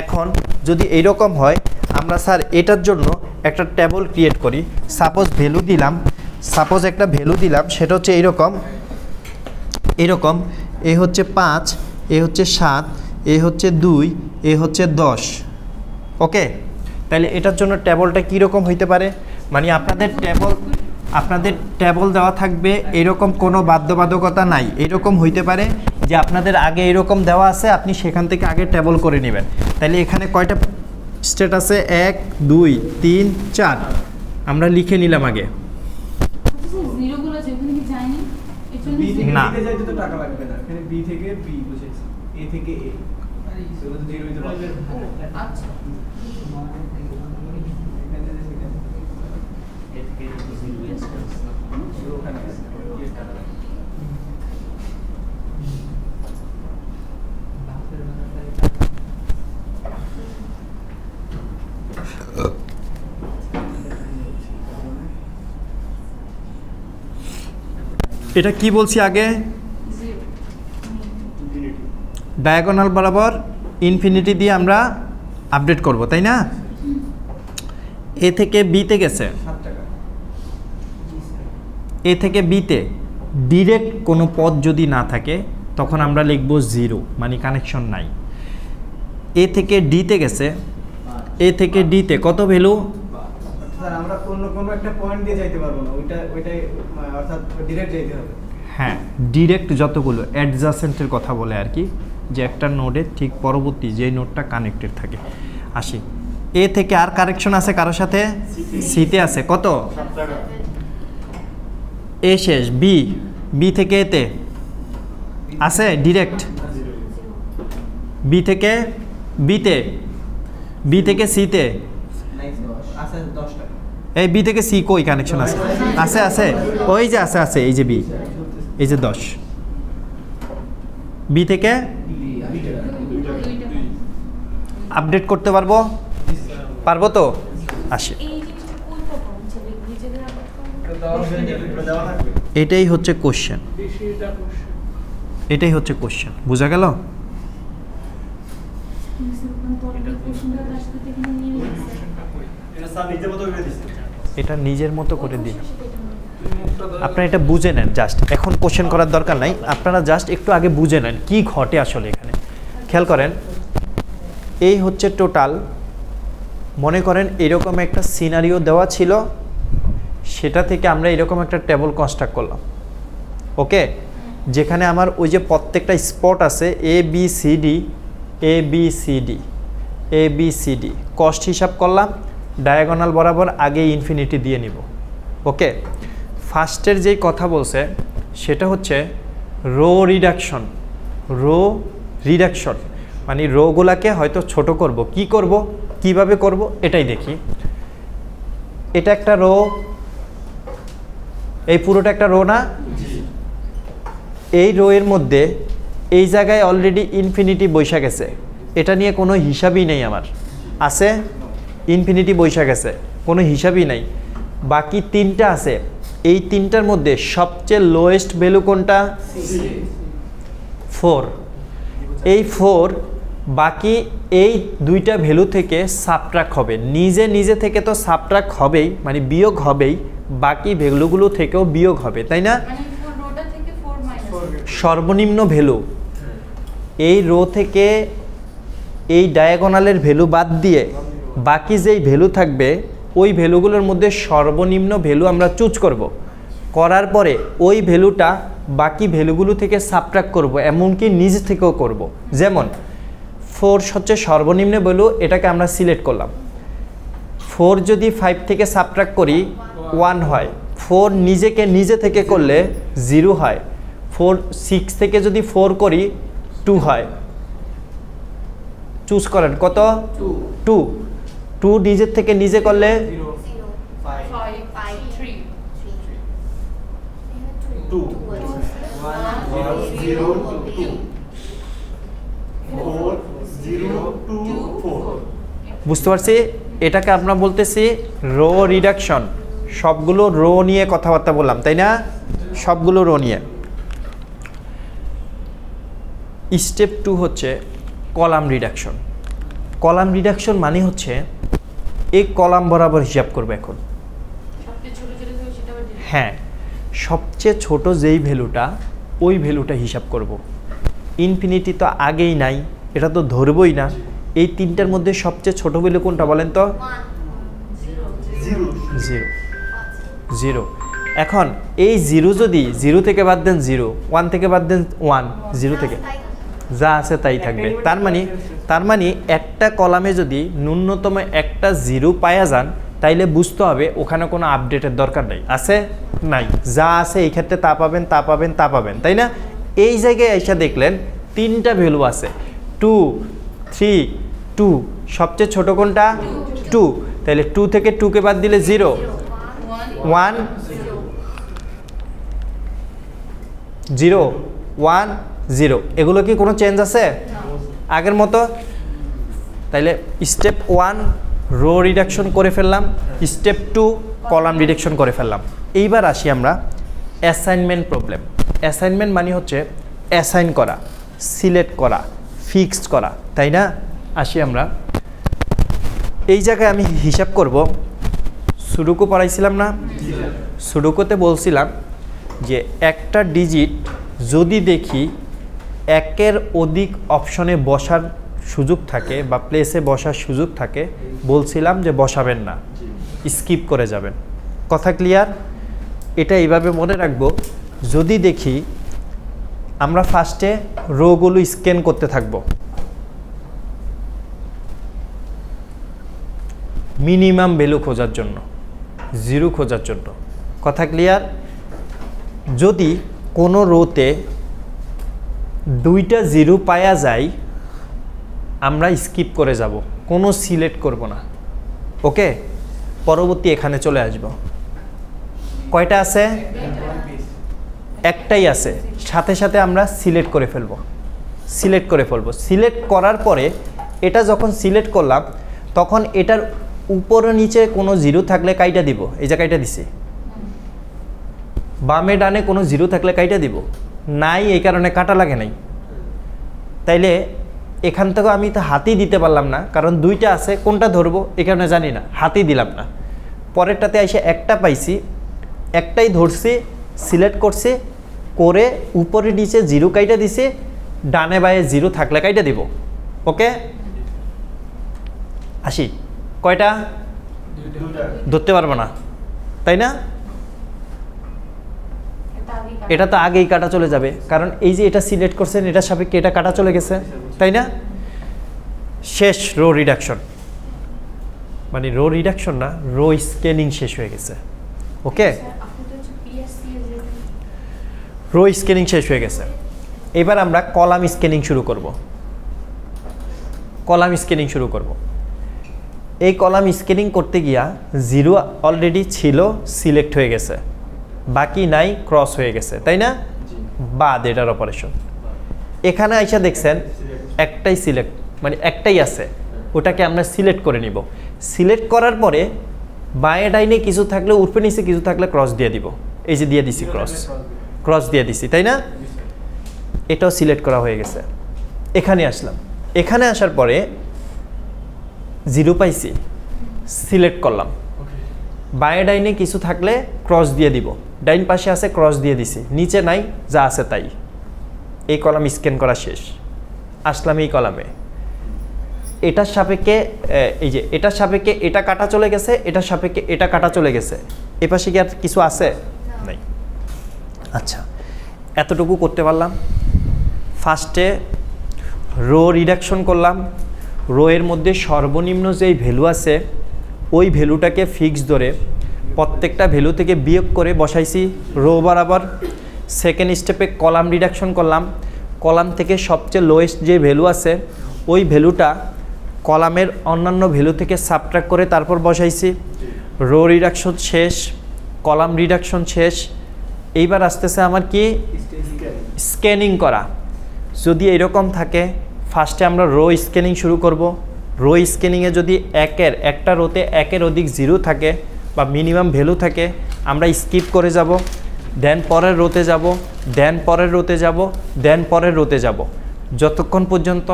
এখন যদি এইরকম হয় আমরা স্যার এটার জন্য একটা টেবল ক্রিয়েট করি। সাপোজ ভ্যালু দিলাম, সাপোজ একটা ভ্যালু দিলাম, সেটা হচ্ছে এইরকম এরকম, এ হচ্ছে 5, এ হচ্ছে 7, এ হচ্ছে 2, এ হচ্ছে 10। ওকে, তাহলে এটার জন্য টেবলটা কীরকম হইতে পারে? মানে আপনাদের টেবল দেওয়া থাকবে, এরকম কোনো বাধ্যবাধকতা নাই। এরকম হইতে পারে যে আপনাদের আগে এরকম দেওয়া আছে, আপনি সেখান থেকে আগে টেবল করে নেবেন। তাহলে এখানে কয়টা স্টেট আছে? 1, 2, 3, 4 আমরা লিখে নিলাম আগে। জিরোগুলো যেখানে কি যায়নি এর জন্য বি থেকে না। বিতে যাইতে তো টাকা লাগবে না, এখানে বি থেকে বি বুঝেছি, এ থেকে এ সেগুলো তো 0 হইতে পারবে। আচ্ছা এটা কি বলছি আগে? ডায়াগোনাল বরাবর ইনফিনিটি দিয়ে আমরা আপডেট করব, তাই না? এ থেকে বিতে গেছে, 7 টাকা। এ থেকে বিতে ডিরেক্ট কোনো পথ যদি না থাকে তখন আমরা লিখব 0, মানে কানেকশন নাই। এ থেকে ডিতে গেছে, এ থেকে ডিতে কত ভ্যালু? স্যার আমরা কোনো একটা পয়েন্ট দিয়ে যাইতে পারবো না, ওইটাই অর্থাৎ ডাইরেক্ট যাইতে হবে। হ্যাঁ, ডিরেক্ট যতগুলো অ্যাডজাসেন্টের কথা বলে আর কি, যে একটা নোডের ঠিক পরবর্তী যেই নোডটা কানেক্টেড থাকে। আসি এ থেকে আর কানেকশন আছে কারোর সাথে? সিতে আছে, কত? 7 টাকা। এ শেষ, বি থেকে এতে আছে ডিরেক্ট, বি থেকে বিতে বি থেকে সিতে আছে 10 টাকা এই বি থেকে সি কই কানেকশন আছে আছে আছে ওই যে আছে আছে এই যে বি এই যে 10 বি থেকে আপডেট করতে পারবো পারবো তো আসে এই জিনিসটা কোন প্রবলেম ছিল নিজেদের এটাই হচ্ছে কোশ্চেন এটাই হচ্ছে কোশ্চেন বোঝা গেল এটা নিজের মতো করে দিন আপনারা এটা বুঝে নেন জাস্ট এখন কোশ্চেন করার দরকার নাই আপনারা জাস্ট একটু আগে বুঝে নেন কি ঘটে আসলে এখানে খেয়াল করেন এই হচ্ছে টোটাল মনে করেন এরকম একটা সিনারিও দেওয়া ছিল সেটা থেকে আমরা এরকম একটা টেবল কনস্ট্রাক্ট করলাম ওকে যেখানে আমার ওই যে প্রত্যেকটা স্পট আছে A B C D A B C D A B C D cost হিসাব করলাম ডায়াগোনাল বরাবর আগে ইনফিনিটি দিয়ে নিব ওকে ফার্স্টের যেই কথা বলছে সেটা হচ্ছে রো রিডাকশন মানে রোগুলাকে হয়তো ছোট করব কি করব কিভাবে করব এটাই দেখি এটা একটা রো এই পুরোটা একটা রো না এই রো এর মধ্যে এই জায়গায় অলরেডি ইনফিনিটি বৈশা গেছে এটা নিয়ে কোনো হিসাবই নেই আমার আছে ইনফিনিটি বৈশা গেছে কোনো হিসাবই নাই বাকি তিনটা আছে এই তিনটার মধ্যে সবচেয়ে লোয়েস্ট ভ্যালু কোনটা 4 এই 4 বাকি এই দুইটা ভ্যালু থেকে সাবট্রাক্ট হবে নিজে থেকে তো সাবট্রাক্ট হবেই মানে বিয়োগ হবেই বাকি ভ্যালুগুলো থেকেও বিয়োগ হবে তাই না সর্বনিম্ন ভ্যালু এই রো থেকে এই ডায়াগোনালের ভ্যালু বাদ দিয়ে বাকি যেই ভ্যালু থাকবে ওই ভ্যালুগুলোর মধ্যে সর্বনিম্ন ভ্যালু আমরা চুজ করব করার পরে ওই ভ্যালুটা বাকি ভ্যালুগুলো থেকে সাবট্রাক্ট করব এমনকি নিজ থেকেও করব যেমন 4 হচ্ছে সর্বনিম্ন ভ্যালু এটাকে আমরা সিলেক্ট করলাম 4 যদি 5 থেকে সাবট্রাক্ট করি 1 হয় 4 নিজে থেকে করলে 0 হয় 6 থেকে যদি 4 করি 2 হয় চুজ করেন কত 2 নিজের থেকে নিজে করলে 2 বুঝতে পারছি এটাকে আমরা বলতেছি রো রিডাকশন সবগুলো রো নিয়ে কথাবার্তা বললাম তাই না সবগুলো রো নিয়ে স্টেপ 2 হচ্ছে কলাম রিডাকশন মানে হচ্ছে এই কলাম বরাবর হিসাব করবে এখন হ্যাঁ সবচেয়ে ছোট যেই ভ্যালুটা ওই ভ্যালুটা হিসাব করব ইনফিনিটি তো আগেই নাই এটা তো ধরবই না এই তিনটার মধ্যে সবচেয়ে ছোট ভ্যালু কোনটা বলেন তো 0 এখন এই 0 যদি 0 থেকে বাদ দেন 0 1 থেকে বাদ দেন 1 0 থেকে যা আছে তাই থাকবে তার মানে একটা কলামে যদি ন্যূনতম একটা 0 পাওয়া যান তাইলে বুঝতে হবে ওখানে কোনো আপডেটের দরকার নেই আছে নাই যা আছে এই ক্ষেত্রে তা পাবেন তাই না এই জায়গায় এসে দেখলেন তিনটা ভ্যালু আছে 2 3 2 সবচেয়ে ছোট কোনটা 2 তাহলে 2 থেকে 2 কে বাদ দিলে 0 1 0 1 0 এগুলো কি কোনো চেঞ্জ আছে আগের মতো তাইলে স্টেপ 1 রো রিডাকশন করে ফেললাম স্টেপ 2 কলাম রিডাকশন করে ফেললাম এইবার আসি আমরা অ্যাসাইনমেন্ট প্রবলেম অ্যাসাইনমেন্ট মানে হচ্ছে অ্যাসাইন করা সিলেক্ট করা ফিক্সড করা তাই না আসি আমরা এই জায়গায় আমি হিসাব করব সুডোকু পড়াইছিলাম না সুডোকুতে বলছিলাম যে একটা ডিজিট যদি দেখি একের অধিক অপশনে বসার সুযোগ থাকে বা প্লেসে বসার সুযোগ থাকে বলছিলাম যে বসাবেন না স্কিপ করে যাবেন কথা ক্লিয়ার এটা এইভাবে মনে রাখবো যদি দেখি আমরা ফার্স্টে রোগুলো স্ক্যান করতে থাকব মিনিমাম ভ্যালু খোঁজার জন্য 0 খোঁজার জন্য কথা ক্লিয়ার যদি কোনো রোতে 2টা 0 পাওয়া যায় আমরা স্কিপ করে যাব কোনো সিলেক্ট করব না। ওকে, পরবর্তী এখানে চলে আসব। কয়টা আছে? একটাই আছে, সাথে সাথে আমরা সিলেক্ট করে ফেলবো। সিলেক্ট করার পরে এটা যখন সিলেক্ট করলাম তখন এটার উপরে নিচে কোনো জিরো থাকলে কাইটা দিব। এই যে কাইটা দিছি, বামে ডানে কোনো জিরো থাকলে কাইটা দিব, নাই এই কারণে কাটা লাগে নাই। তাইলে এখান থেকে আমি তো হাতই দিতে পারলাম না, কারণ দুইটা আছে, কোনটা ধরবো এই কারণে জানি না, হাতই দিলাম না। পরেরটাতে এসে একটা পাইছি, একটাই ধরছি, সিলেক্ট করছি, করে উপরে নিচে জিরো কাইটা দিছি, ডানে বায়ে জিরো থাকলে কাইটা দিব। ওকে, আসি। কয়টা? ধরতে পারবো না, তাই না? এটা তো আগেই কাটা চলে যাবে, কারণ এই যে এটা সিলেক্ট করছেন এটার সাপেক্ষে এটা কাটা চলে গেছে, তাই না? শেষ রো রিডাকশন, মানে রো রিডাকশন না, রো স্ক্যানিং শেষ হয়ে গেছে। ওকে, রো স্ক্যানিং শেষ হয়ে গেছে। এবার আমরা কলাম স্ক্যানিং শুরু করব। এই কলাম স্ক্যানিং করতে গিয়া জিরো অলরেডি ছিল, সিলেক্ট হয়ে গেছে, বাকি নাই, ক্রস হয়ে গেছে, তাই না? বাদ এটার অপারেশন। এখানে আইসা দেখছেন একটাই সিলেক্ট, মানে একটাই আছে, ওটাকে আমরা সিলেক্ট করে নিব। সিলেক্ট করার পরে বাঁয়ে ডাইনে কিছু থাকলে, উপরে নিচে কিছু থাকলে ক্রস দিয়ে দিব। এই যে দিয়ে দিছি, ক্রস দিয়ে দিছি, তাই না? এটাও সিলেক্ট করা হয়ে গেছে। এখানে আসলাম, এখানে আসার পরে জিরো পাইছি, সিলেক্ট করলাম, বাঁয়ে ডাইনে কিছু থাকলে ক্রস দিয়ে দিব, ডাইন পাশে আছে ক্রস দিয়ে দিছি, নিচে নাই, যা আছে তাই। এই কলাম স্ক্যান করা শেষ। আসলাম এই কলামে, এটার সাপেক্ষে এই যে এটার সাপেক্ষে এটা কাটা চলে গেছে, এটার সাপেক্ষে এটা কাটা চলে গেছে। এ পাশে কি আর কিছু আছে? নাই। আচ্ছা, এতটুকু করতে পারলাম। ফার্স্টে রো রিডাকশন করলাম, রো এর মধ্যে সর্বনিম্ন যেই ভ্যালু আছে ওই ভ্যালুটাকে ফিক্স ধরে প্রত্যেকটা ভ্যালু থেকে বিয়োগ করে বসাইছি রো বরাবর। সেকেন্ড স্টেপে কলাম রিডাকশন করলাম, কলাম থেকে সবচেয়ে লোয়েস্ট যে ভ্যালু আছে ওই ভ্যালুটা কলামের অন্যান্য ভ্যালু থেকে সাবট্রাক্ট করে তারপর বসাইছি। রো রিডাকশন শেষ, কলাম রিডাকশন শেষ। এইবার আসতেছে আমার কি? স্ক্যানিং করা। যদি এরকম থাকে, ফার্স্টে আমরা রো স্ক্যানিং শুরু করব। রো স্ক্যানিংয়ে যদি একটা রোতে একের অধিক জিরো থাকে বা মিনিমাম ভ্যালু থাকে, আমরা স্কিপ করে যাব, দেন পরের রোতে যাব, দেন পরের রোতে যাব, দেন পরের রোতে যাব, যতক্ষণ পর্যন্ত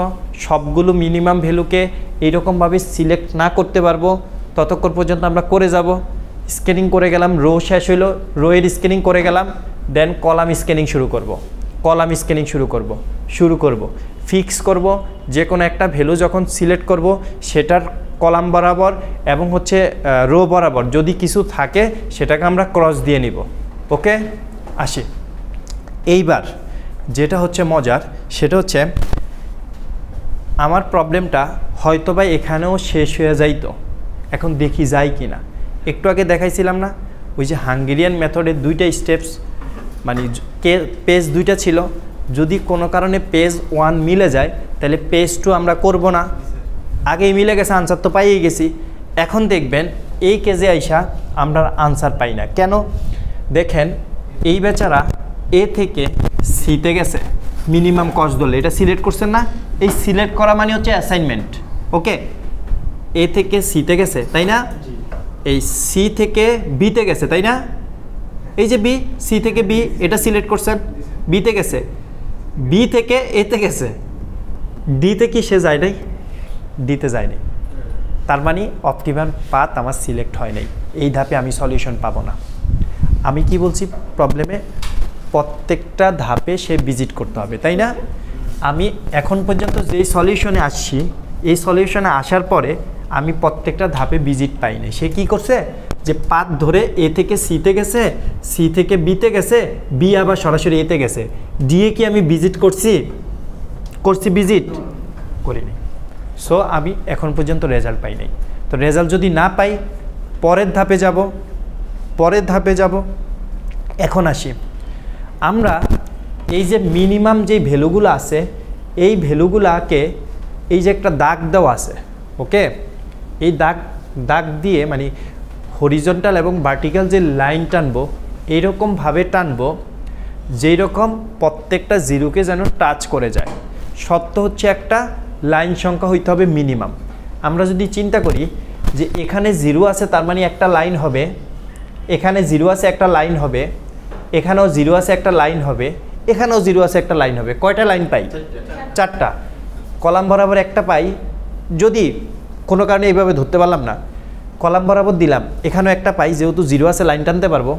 সবগুলো মিনিমাম ভ্যালুকে এইরকমভাবে সিলেক্ট না করতে পারবো ততক্ষণ পর্যন্ত আমরা করে যাব। স্ক্যানিং করে গেলাম, রো শেষ হইলো, রো এর স্ক্যানিং করে গেলাম, দেন কলাম স্ক্যানিং শুরু করব, ফিক্স করব। যে কোনো একটা ভ্যালু যখন সিলেক্ট করব সেটার কলাম বরাবর এবং হচ্ছে রো বরাবর যদি কিছু থাকে সেটাকে আমরা ক্রস দিয়ে নিব। ওকে, আসি। এইবার যেটা হচ্ছে মজার, সেটা হচ্ছে আমার প্রবলেমটা হয়তো বা এখানেও শেষ হয়ে যাইতো, এখন দেখি যায় কি না। একটু আগে দেখাইছিলাম না ওই যে হাঙ্গেরিয়ান মেথডের দুইটা স্টেপস, মানে পেজ দুইটা ছিল, যদি কোনো কারণে পেজ 1 মিলে যায় তাহলে পেজ 2 আমরা করব না, আগেই মিলে গেছে, আনসার তো পাইয়ে গেছি। এখন দেখবেন এই কেজে আইসা আমরা আনসার পাই না কেন? দেখেন এই বেচারা এ থেকে সিতে গেছে, মিনিমাম কস্ট ধরলে এটা সিলেক্ট করছেন না, এই সিলেক্ট করা মানে হচ্ছে অ্যাসাইনমেন্ট। ওকে, এ থেকে সিতে গেছে, তাই না? এই সি থেকে বিতে গেছে, তাই না? এই যে বি, সি থেকে বি, এটা সিলেক্ট করছেন, বিতে গেছে, বি থেকে এতে গেছে, ডিতে কি সে যায় নাই? ডিতে যায় নাই, তার মানে অপটিমাম পাথ আমার সিলেক্ট হয় নাই। এই ধাপে আমি সলিউশন পাবো না। আমি কি বলছি প্রবলেমে? প্রত্যেকটা ধাপে সে ভিজিট করতে হবে, তাই না? আমি এখন পর্যন্ত যেই সলিউশনে আসছি, এই সলিউশনে আসার পরে আমি প্রত্যেকটা ধাপে ভিজিট পাই নাই। সে কি করছে? যে পাথ ধরে এ থেকে সিতে গেছে, সি থেকে বিতে গেছে, বি আবার সরাসরি এতে গেছে, ডিএ কি আমি ভিজিট করছি? ভিজিট করিনি। সো আমি এখন পর্যন্ত রেজাল্ট পাই নাই। তো রেজাল্ট যদি না পাই, পরের ধাপে যাব। এখন আসি, আমরা এই যে মিনিমাম যে ভ্যালুগুলো আছে, এই ভ্যালুগুলাকে এই যে একটা দাগ দেওয়া আছে, ওকে, এই দাগ দিয়ে মানে হরিজন্টাল এবং ভার্টিক্যাল যে লাইন টানবো এইরকমভাবে টানবো যেই রকম প্রত্যেকটা জিরোকে যেন টাচ করে যায়। শর্ত হচ্ছে একটা লাইন সংখ্যা হইতে হবে মিনিমাম। আমরা যদি চিন্তা করি যে এখানে জিরো আছে তার মানে একটা লাইন হবে, এখানে জিরো আছে একটা লাইন হবে, এখানেও জিরো আছে একটা লাইন হবে, এখানেও জিরো আছে একটা লাইন হবে। কয়টা লাইন পাই? চারটা। কলাম বরাবর একটা পাই, যদি কোনো কারণে এইভাবে ধরতে পারলাম না, কলাম বরাবর দিলাম, এখানেও একটা পাই, যেহেতু জিরো আছে লাইন টানতে পারবো,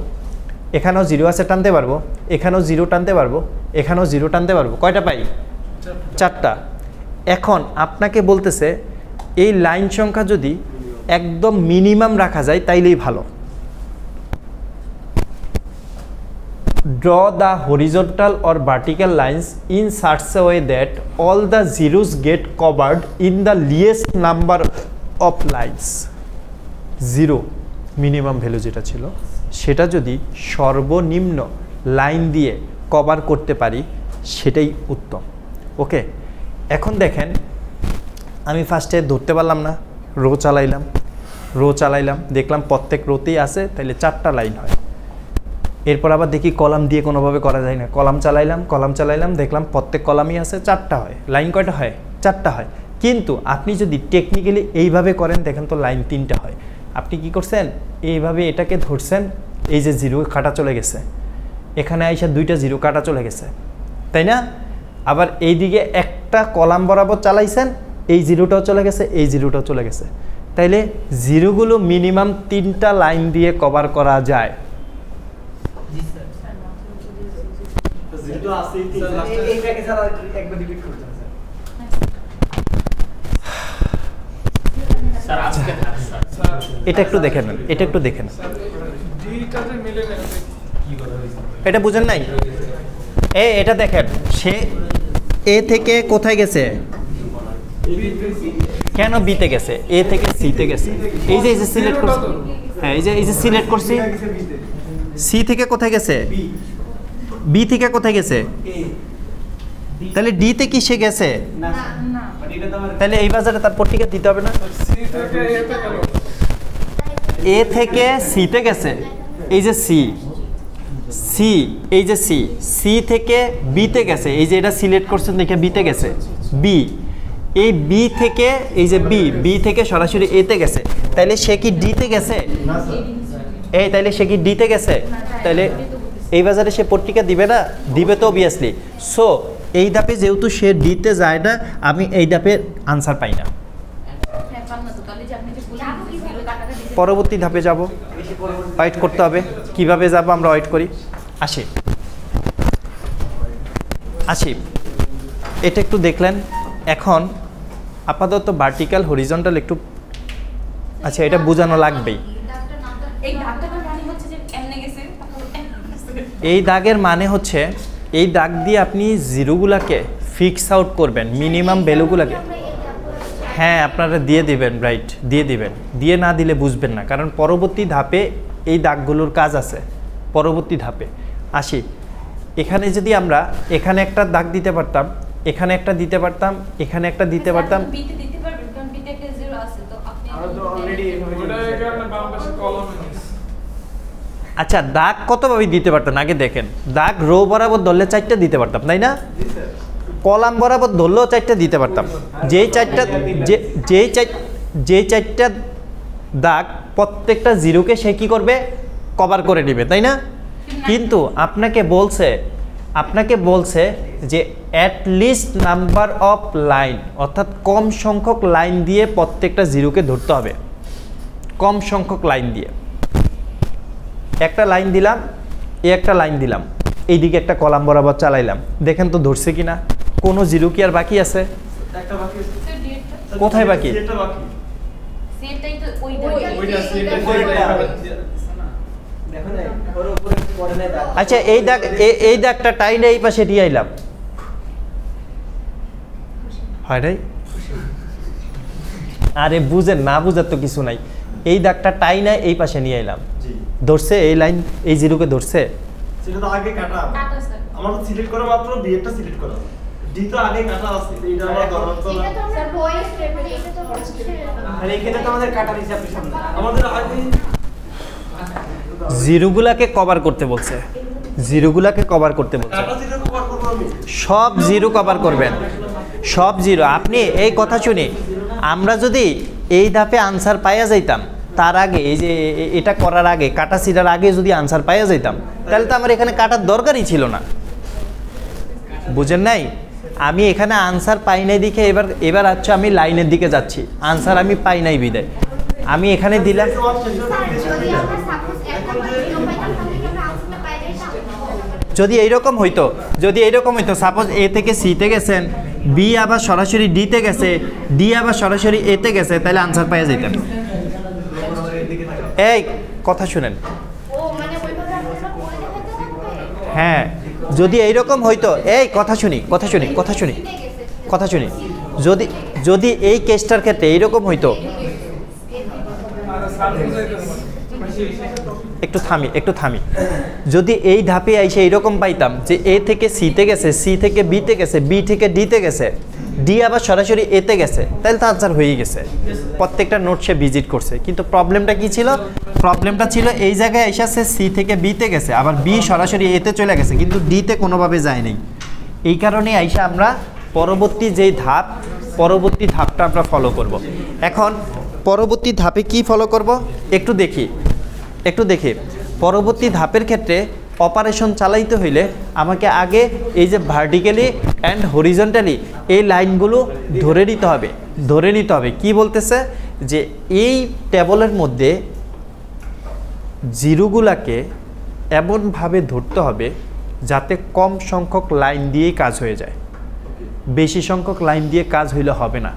এখানেও জিরো আছে টানতে পারবো, এখানেও জিরো টানতে পারবো, এখানেও জিরো টানতে পারবো। কয়টা পাই? চারটা। এখন আপনাকে বলতেছে এই লাইন সংখ্যা যদি একদম মিনিমাম রাখা যায় তাইলেই ভালো। Draw the horizontal or vertical lines in such a way that all the zeros get covered in the least number of lines. 0 minimum value যেটা ছিল সেটা যদি সর্বনিম্ন লাইন দিয়ে কভার করতে পারি সেটাই উত্তম। ওকে, এখন দেখেন আমি ফার্স্টে ধরতে পারলাম না, রো চালাইলাম, দেখলাম প্রত্যেক রোতেই আছে, তাহলে 4টা লাইন হয়। এরপর আবার দেখি কলাম দিয়ে কোনোভাবে করা যায় না, কলাম চালাইলাম, দেখলাম প্রত্যেক কলামই আছে, 4টা হয়। লাইন কয়টা হয়? 4টা হয়। কিন্তু আপনি যদি টেকনিক্যালি এইভাবে করেন দেখেন তো লাইন 3টা হয়। আপনি কি করছেন? এইভাবে এটাকে ধরছেন, এই যে জিরো কাটা চলে গেছে, এখানে আইসা 2টা জিরো কাটা চলে গেছে, তাই না? আবার এইদিকে একটা কলাম বরাবর চালাইছেন, এই জিরোটাও চলে গেছে, এই জিরোটাও চলে গেছে। তাইলে জিরোগুলো মিনিমাম 3টা লাইন দিয়ে কভার করা যায়। এটা একটু দেখেন, এটা বুঝেন নাই? এটা দেখেন, সে এ থেকে কোথায় গেছে? কেন বিতে গেছে? এ থেকে সিতে গেছে। এই যে সিলেক্ট করছি, হ্যাঁ এই যে সিলেক্ট করছি, সি থেকে কোথায় গেছে? বি থেকে কোথায় গেছে? তাহলে ডি তে কি সে গেছে? তাহলে এই বাজারে তার পট্টিকা দিতে হবে না? এ থেকে সিতে গেছে, এই যে সি, এই যে সি থেকে বিতে গেছে, এই যে এটা সিলেক্ট করছেন দেখে বিতে গেছে, বি, এই বি থেকে এই যে বি থেকে সরাসরি এতে গেছে, তাইলে সে কি ডিতে গেছে? তাইলে সে কি ডিতে গেছে? তাইলে এই বাজারে সে পট্টিকা দিবে না? দিবে তো অবভিয়াসলি। সো এই ধাপে যেহেতু সে ডিতে যায় না, আমি এই ধাপের আনসার পাই না। পরবর্তী ধাপে যাব, ওয়েট করতে হবে। কিভাবে যাব আমরা ওয়েট করি। আসি, এটা একটু দেখলেন। এখন আপাতত ভার্টিক্যাল হরিজন্টাল একটু, আচ্ছা এটা বোঝানো লাগবেই। এই দাগের মানে হচ্ছে এই দাগ দিয়ে আপনি জিরোগুলাকে ফিক্স আউট করবেন, মিনিমাম ভ্যালুগুলাকে। হ্যাঁ আপনারা দিয়ে দিবেন, রাইট, দিয়ে দিবেন। দিয়ে না দিলে বুঝবেন না, কারণ পরবর্তী ধাপে এই দাগগুলোর কাজ আছে। পরবর্তী ধাপে আসি, এখানে যদি আমরা এখানে একটা দাগ দিতে পারতাম, এখানে একটা দিতে পারতাম, এখানে একটা দিতে পারতাম। আচ্ছা দাগ কতভাবে দিতে পারতাম আগে দেখেন। দাগ রো বরাবর ধরলে 4টা দিতে পারতাম, তাই না? কলাম বরাবর ধরলেও 4টা দিতে পারতাম। যেই 4টা দাগ প্রত্যেকটা জিরোকে সে কি করবে? কভার করে নেবে, তাই না? কিন্তু আপনাকে বলছে যে at least number of line, অর্থাৎ কম সংখ্যক লাইন দিয়ে প্রত্যেকটা জিরোকে ধরতে হবে। কম সংখ্যক লাইন দিয়ে একটা লাইন দিলাম, একটা লাইন দিলাম, এইদিকে একটা কলাম বরাবর চালাইলাম, দেখেন তো ধরছে কিনা? কোনো জিরো কি আর বাকি আছে? কোথায় বাকি? আচ্ছা এই দাগটা টাইনে এই পাশে দিয়ে আইলাম, হয় নাই? আরে বুঝেন না, বুঝার তো কিছু নাই। এই দাগটা টাইনে এই পাশে নিয়ে আইলাম, ধরছে এই লাইন, এই জিরোকে ধরছে। সেটা তো আগে কাটা, আমার সিলেক্ট করা মাত্র বি এরটা সিলেক্ট করা। ডি তো আগে কাটা আছে এটা আমরা ধরার তো এটা তো আমরা বয় স্টেপে এটা তো ফার্স্ট স্টেপে আর এখানে তো আমাদের কাটার হিসাব সামনে আমাদের আগে জিরোগুলাকে কভার করতে বলছে, জিরোগুলাকে কভার করতে বলছে। কাটা জিরো কভার করব আমি সব জিরো কভার করবেন, সব জিরো। আপনি এই কথা শুনে আমরা যদি এই ধাপে আনসার পাইয়া যাইতাম, তার আগে এই যে এটা করার আগে কাটা সিটার আগে যদি আনসার পাইয়া যাইতাম, তাহলে তো আমার এখানে কাটার দরকারই ছিল না। বুঝেন নাই? আমি এখানে আনসার পাই নাই দেখে এবার হচ্ছে আমি লাইনের দিকে যাচ্ছি, আনসার আমি পাই নাই বিদায় আমি এখানে দিলাম। যদি আমরা সাপোজ একটা জিরো পাইতাম তাহলে কি আমরা আউটপুটটা পাই যাইতাম? যদি এইরকম হইতো, যদি এইরকম হইতো, সাপোজ এ থেকে সিতে গেছেন, বি আবার সরাসরি ডিতে গেছে, ডি আবার সরাসরি এতে গেছে, তাহলে আনসার পাইয়া যেতেন। এই কথা শুনেন, ও মানে ওইভাবে আমরা করে দেখাতে থাকবে। হ্যাঁ যদি এইরকম হইতো, এই কথা শুনি কথা শুনি কথা শুনি কথা শুনি, যদি যদি এই কেসটার ক্ষেত্রে এইরকম হইতো, একটু থামি, যদি এই ধাপে এসে এইরকম পাইতাম যে এ থেকে সিতে গেছে, সি থেকে বিতে গেছে, বি থেকে ডিতে গেছে, ডি আবার সরাসরি এতে গেছে, তাহলে তো আনসার হয়ে গেছে। প্রত্যেকটা নোট সে ভিজিট করছে, কিন্তু প্রবলেমটা কি ছিল? প্রবলেমটা ছিল এই জায়গায় এসেছে সি থেকে বিতে গেছে, আবার বি সরাসরি এতে চলে গেছে, কিন্তু ডিতে কোনোভাবে যায়নি। এই কারণে আইসা আমরা পরবর্তী যেই ধাপ, পরবর্তী ধাপটা আমরা ফলো করব। এখন পরবর্তী ধাপে কি ফলো করব একটু দেখি। পরবর্তী ধাপের ক্ষেত্রে অপারেশন চালাইতে হইলে আমাকে আগে এই যে ভার্টিক্যালি অ্যান্ড হরিজন্টালি এই লাইনগুলো ধরে নিতে হবে। কি বলতেছে যে এই টেবলের মধ্যে জিরোগুলাকে এমনভাবে ধরতে হবে যাতে কম সংখ্যক লাইন দিয়েই কাজ হয়ে যায়, বেশি সংখ্যক লাইন দিয়ে কাজ হইলে হবে না।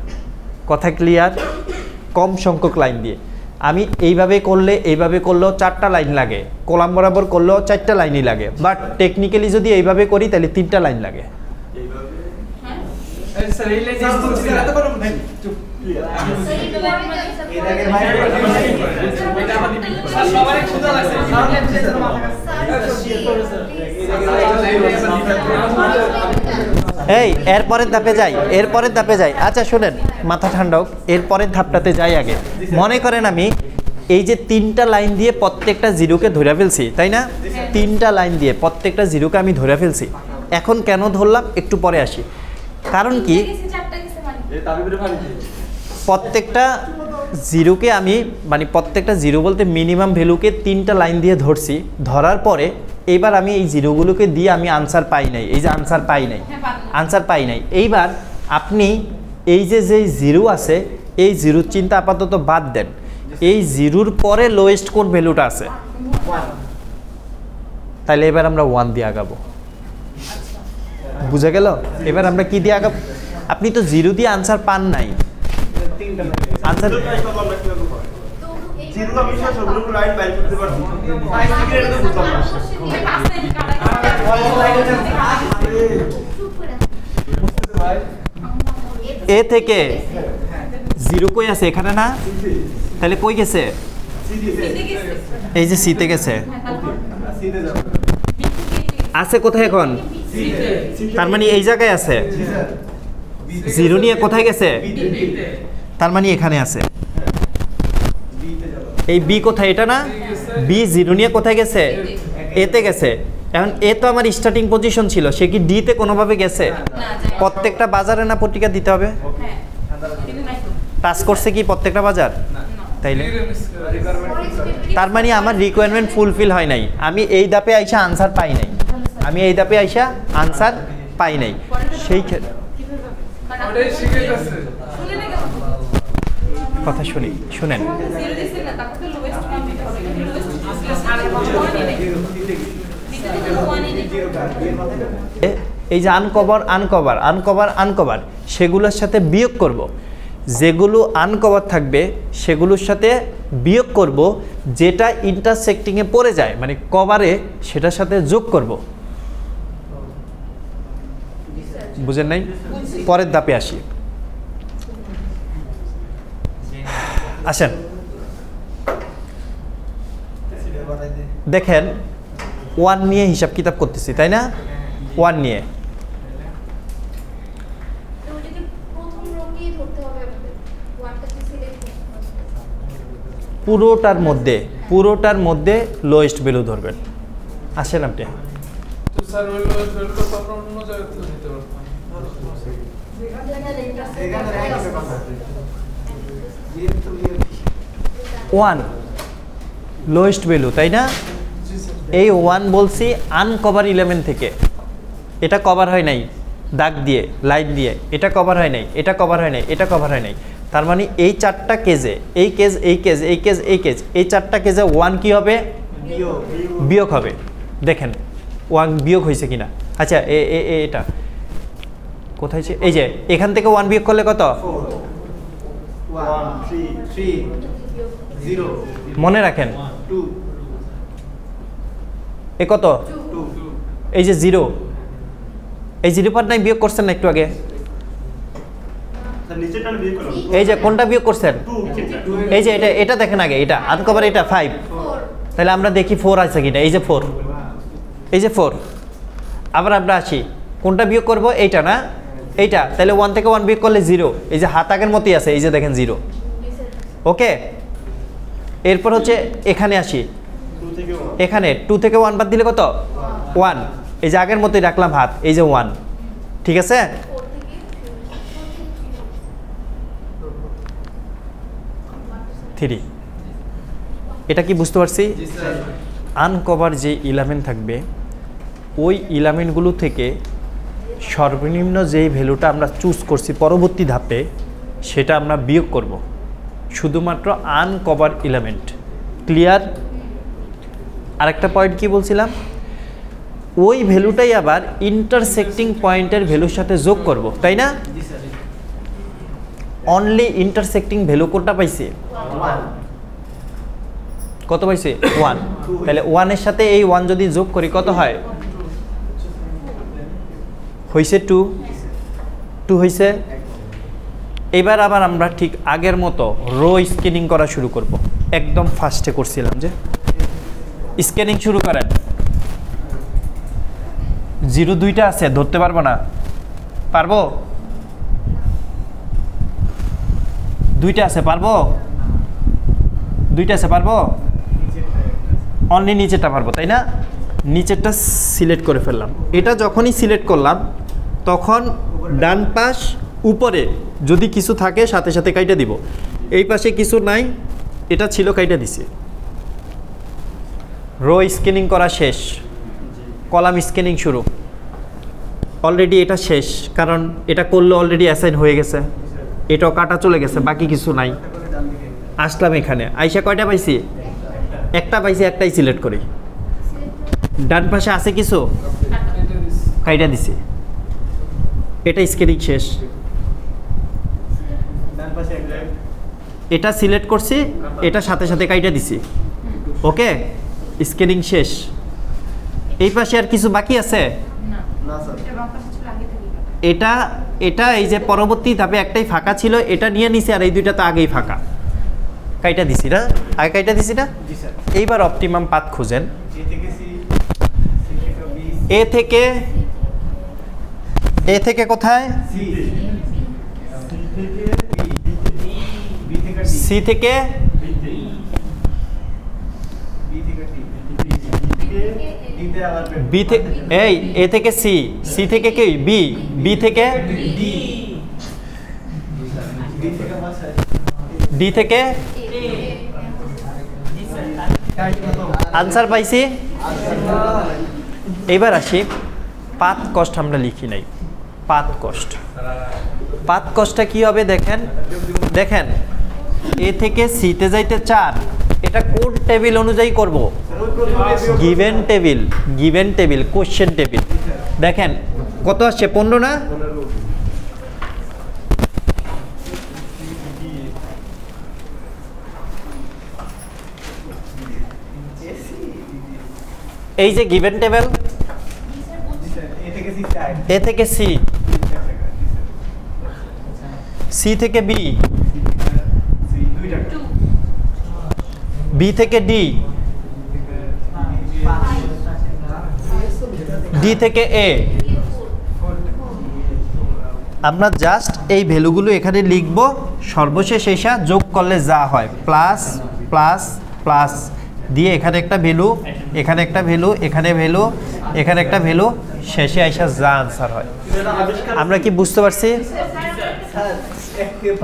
কথা ক্লিয়ার? কম সংখ্যক লাইন দিয়ে। আমি এইভাবে করলেও 4টা লাইন লাগে, কলাম বরাবর করলেও 4টা লাইনই লাগে, বাট টেকনিক্যালি যদি এইভাবে করি তাহলে 3টা লাইন লাগে। স্যার এই লাইন এত করে ভাই চুপ স্যার সবারই ক্ষুধা লাগছে এই এরপরের ধাপে যাই। আচ্ছা শুনেন, মাথা ঠান্ডা হোক, এরপরের ধাপটাতে যাই আগে। মনে করেন আমি এই যে 3টা লাইন দিয়ে প্রত্যেকটা জিরোকে ধরে ফেলছি, তাই না? 3টা লাইন দিয়ে প্রত্যেকটা জিরোকে আমি ধরে ফেলছি। এখন কেন ধরলাম একটু পরে আসি। কারণ কি, প্রত্যেকটা জিরোকে আমি প্রত্যেকটা জিরো বলতে মিনিমাম ভ্যালুকে 3টা লাইন দিয়ে ধরছি। ধরার পরে এইবার আমি এই জিরোগুলোকে দিয়ে আমি আনসার পাই নাই, এই যে আনসার পাই নাই। এইবার আপনি এই যে জিরো আছে, এই জিরোর চিন্তা আপাতত বাদ দেন। এই জিরোর পরে লোয়েস্ট কোন ভ্যালুটা আছে, তাহলে এবার আমরা 1 দিয়ে আগাবো। বুঝা গেল? এবার আমরা কি দিয়ে আগাবো? আপনি তো জিরো দিয়ে আনসার পান নাই। আনসার জিরো আমি সবগুলো লাইন বাইর করতে পারছি ফাইভ সিক্রেট তো বুঝলাম এ থেকে জিরো কই আছে? এখানে না? তাহলে কই গেছে? এই যে সিতে গেছে। সিতে যাও আছে কোথায় এখন? তার মানে এই জায়গায় আছে। জিরো নিয়ে কোথায় গেছে? তার মানে এখানে আছে। এই বি কোথায়? এটা না? বি জিরো নিয়ে কোথায় গেছে? এতে গেছে। এখন এ তো আমার স্টার্টিং পজিশন ছিল, সে কি ডিতে কোনোভাবে গেছে? প্রত্যেকটা বাজারে না পত্রিকা দিতে হবে? টাচ করছে কি প্রত্যেকটা বাজার? তাইলে তার মানে আমার রিকোয়ারমেন্ট ফুলফিল হয় নাই। আমি এই ধাপে আইসা আনসার পাই নাই। সেই কথা শুনেন। এই যে আনকভার সেগুলোর সাথে বিয়োগ করব। যেগুলো আনকভার থাকবে সেগুলোর সাথে বিয়োগ করব, যেটা ইন্টারসেক্টিংয়ে পড়ে যায় মানে কভারে, সেটার সাথে যোগ করব। বুঝেন নাই? পরের ধাপে আসি। আসেন দেখেন, 1 নিয়ে হিসাব কিতাব করতেছি, তাই না? 1 নিয়ে পুরোটার মধ্যে লোয়েস্ট ভ্যালু ধরবেন। আসেন আপনি তো স্যার ওই লোয়েস্ট ভ্যালুটা তো আমরা অন্য জায়গা থেকে নিতে পারতাম। এখানে একটা কথা যেহেতু 1 লোয়েস্ট ভ্যালু, তাই না? এই 1 বলছি আনকভার এলিমেন্ট থেকে, এটা কভার হয় নাই দাগ দিয়ে লাইন দিয়ে, এটা কভার হয় নাই, এটা কভার হয় নাই, এটা কভার হয় নাই। তার মানে এই 4টা কেজে এই কেজ এই কেজ এই কেজ এই কেজ এই 4টা কেজে 1 কি হবে? বিয়োগ হবে। দেখেন 1 বিয়োগ হয়েছে কিনা। আচ্ছা এটা কোথায় আছে? এই যে এখান থেকে 1 বিয়োগ করলে কত? 1 3 0 মনে রাখেন 2 এ কত? 2 এই যে 0, এই 0 পার নাই বিয়োগ করছেন না একটু আগে? এই যে কোনটা বিয়োগ করছেন? এই যে এটা দেখেন আগে, এটা আনকভার, এটা 5। তাহলে আমরা দেখি 4 আছে কিনা। এই যে 4, এই যে 4। আবার আমরা আসি, কোনটা বিয়োগ করব? এইটা না, এইটা। তাহলে 1 থেকে 1 বিয়োগ করলে 0। এই যে হাত আগের মতোই আছে, এই যে দেখেন 0। ওকে, এরপর হচ্ছে এখানে আসি, এখানে 2 থেকে 1 বাদ দিলে কত? 1। এই যে আগের মতোই রাখলাম হাত, এই যে 1। ঠিক আছে? থ্রি। এটা কি বুঝতে পারছি? আনকভার যে ইলেমেন্ট থাকবে ওই ইলেমেন্টগুলো থেকে সর্বনিম্ন যেই ভ্যালুটা আমরা চুজ করছি পরবর্তী ধাপে সেটা আমরা বিয়োগ করব, শুধুমাত্র আনকভার এলিমেন্ট। ক্লিয়ার? আরেকটা পয়েন্ট কি বলছিলাম? ওই ভ্যালুটাই আবার ইন্টারসেক্টিং পয়েন্টের ভ্যালুর সাথে যোগ করব, তাই না? অনলি ইন্টারসেক্টিং ভ্যালু কোনটা পাইছে? 1 কত পাইছে? 1। তাহলে 1 এর সাথে এই 1 যদি যোগ করি কত হয়? হইছে 2 হইছে। এবার আবার আমরা ঠিক আগের মতো রো স্ক্যানিং করা শুরু করব। একদম ফার্স্টে করছিলাম যে স্ক্যানিং শুরু করেন। 0 2টা আছে, ধরতে পারবো না? পারবো? 2টা আছে, পারবো? 2টা আছে, পারবো? অনলি নিচেরটা পারবো, তাই না? নিচেরটা সিলেক্ট করে ফেললাম। এটা যখনই সিলেক্ট করলাম তখন ডান পাশ উপরে যদি কিছু থাকে সাথে সাথে কাইটা দিব। এই পাশে কিছু নাই, এটা ছিল কাইটা দিছি। রো স্ক্যানিং করা শেষ, কলাম স্ক্যানিং শুরু। অলরেডি এটা শেষ, কারণ এটা করলে অলরেডি অ্যাসাইন হয়ে গেছে, এটাও কাটা চলে গেছে, বাকি কিছু নাই। আসলাম এখানে, আইসা কয়টা পাইছি? একটা পাইছি, একটাই সিলেক্ট করি। ডান পাশে আছে কিছু, কাইটা দিছি, এটা স্ক্যানিং শেষ। এটা সিলেক্ট করছি, এটা সাথে সাথে কাইটা দিছি। ওকে, স্ক্যানিং শেষ। এই পাশে আর কিছু বাকি আছে? এটা এটা এই যে পরবর্তী ধাপে একটাই ফাঁকা ছিল, এটা নিয়ে নিছি, আর এই দুইটা তো আগেই ফাঁকা। কাইটা দিছি না? আগে কাইটা দিছি না? এইবার অপটিমাম পাথ খুঁজেন। এ থেকে কোথায়? সি থেকে বি থেকে, এই এ থেকে সি, সি থেকে কি? বি, বি থেকে ডি থেকে আনসার পাইছি। এবার আসি পাথ কস্ট। আমরা লিখি নাই পাথ কস্ট। পাথ কস্টটা কি হবে দেখেন, দেখেন এ থেকে সিতে যাইতে 4, এটা কোড টেবিল অনুযায়ী করব। Given table, given table, question table. দেখেন কত আসছে? 15 না? এই যে গিভেন টেবিল, এ থেকে সি, সি থেকে বি, বি থেকে ডি, ডি থেকে এ। আমরা জাস্ট এই ভ্যালুগুলো এখানে লিখব, সর্বশেষ এসা যোগ করলে যা হয় প্লাস প্লাস প্লাস দিয়ে এখানে একটা ভ্যালু, এখানে একটা ভ্যালু, এখানে ভ্যালু, এখানে একটা ভ্যালু, শেষে আইসা যা আনসার হয়। আমরা কি বুঝতে পারছি?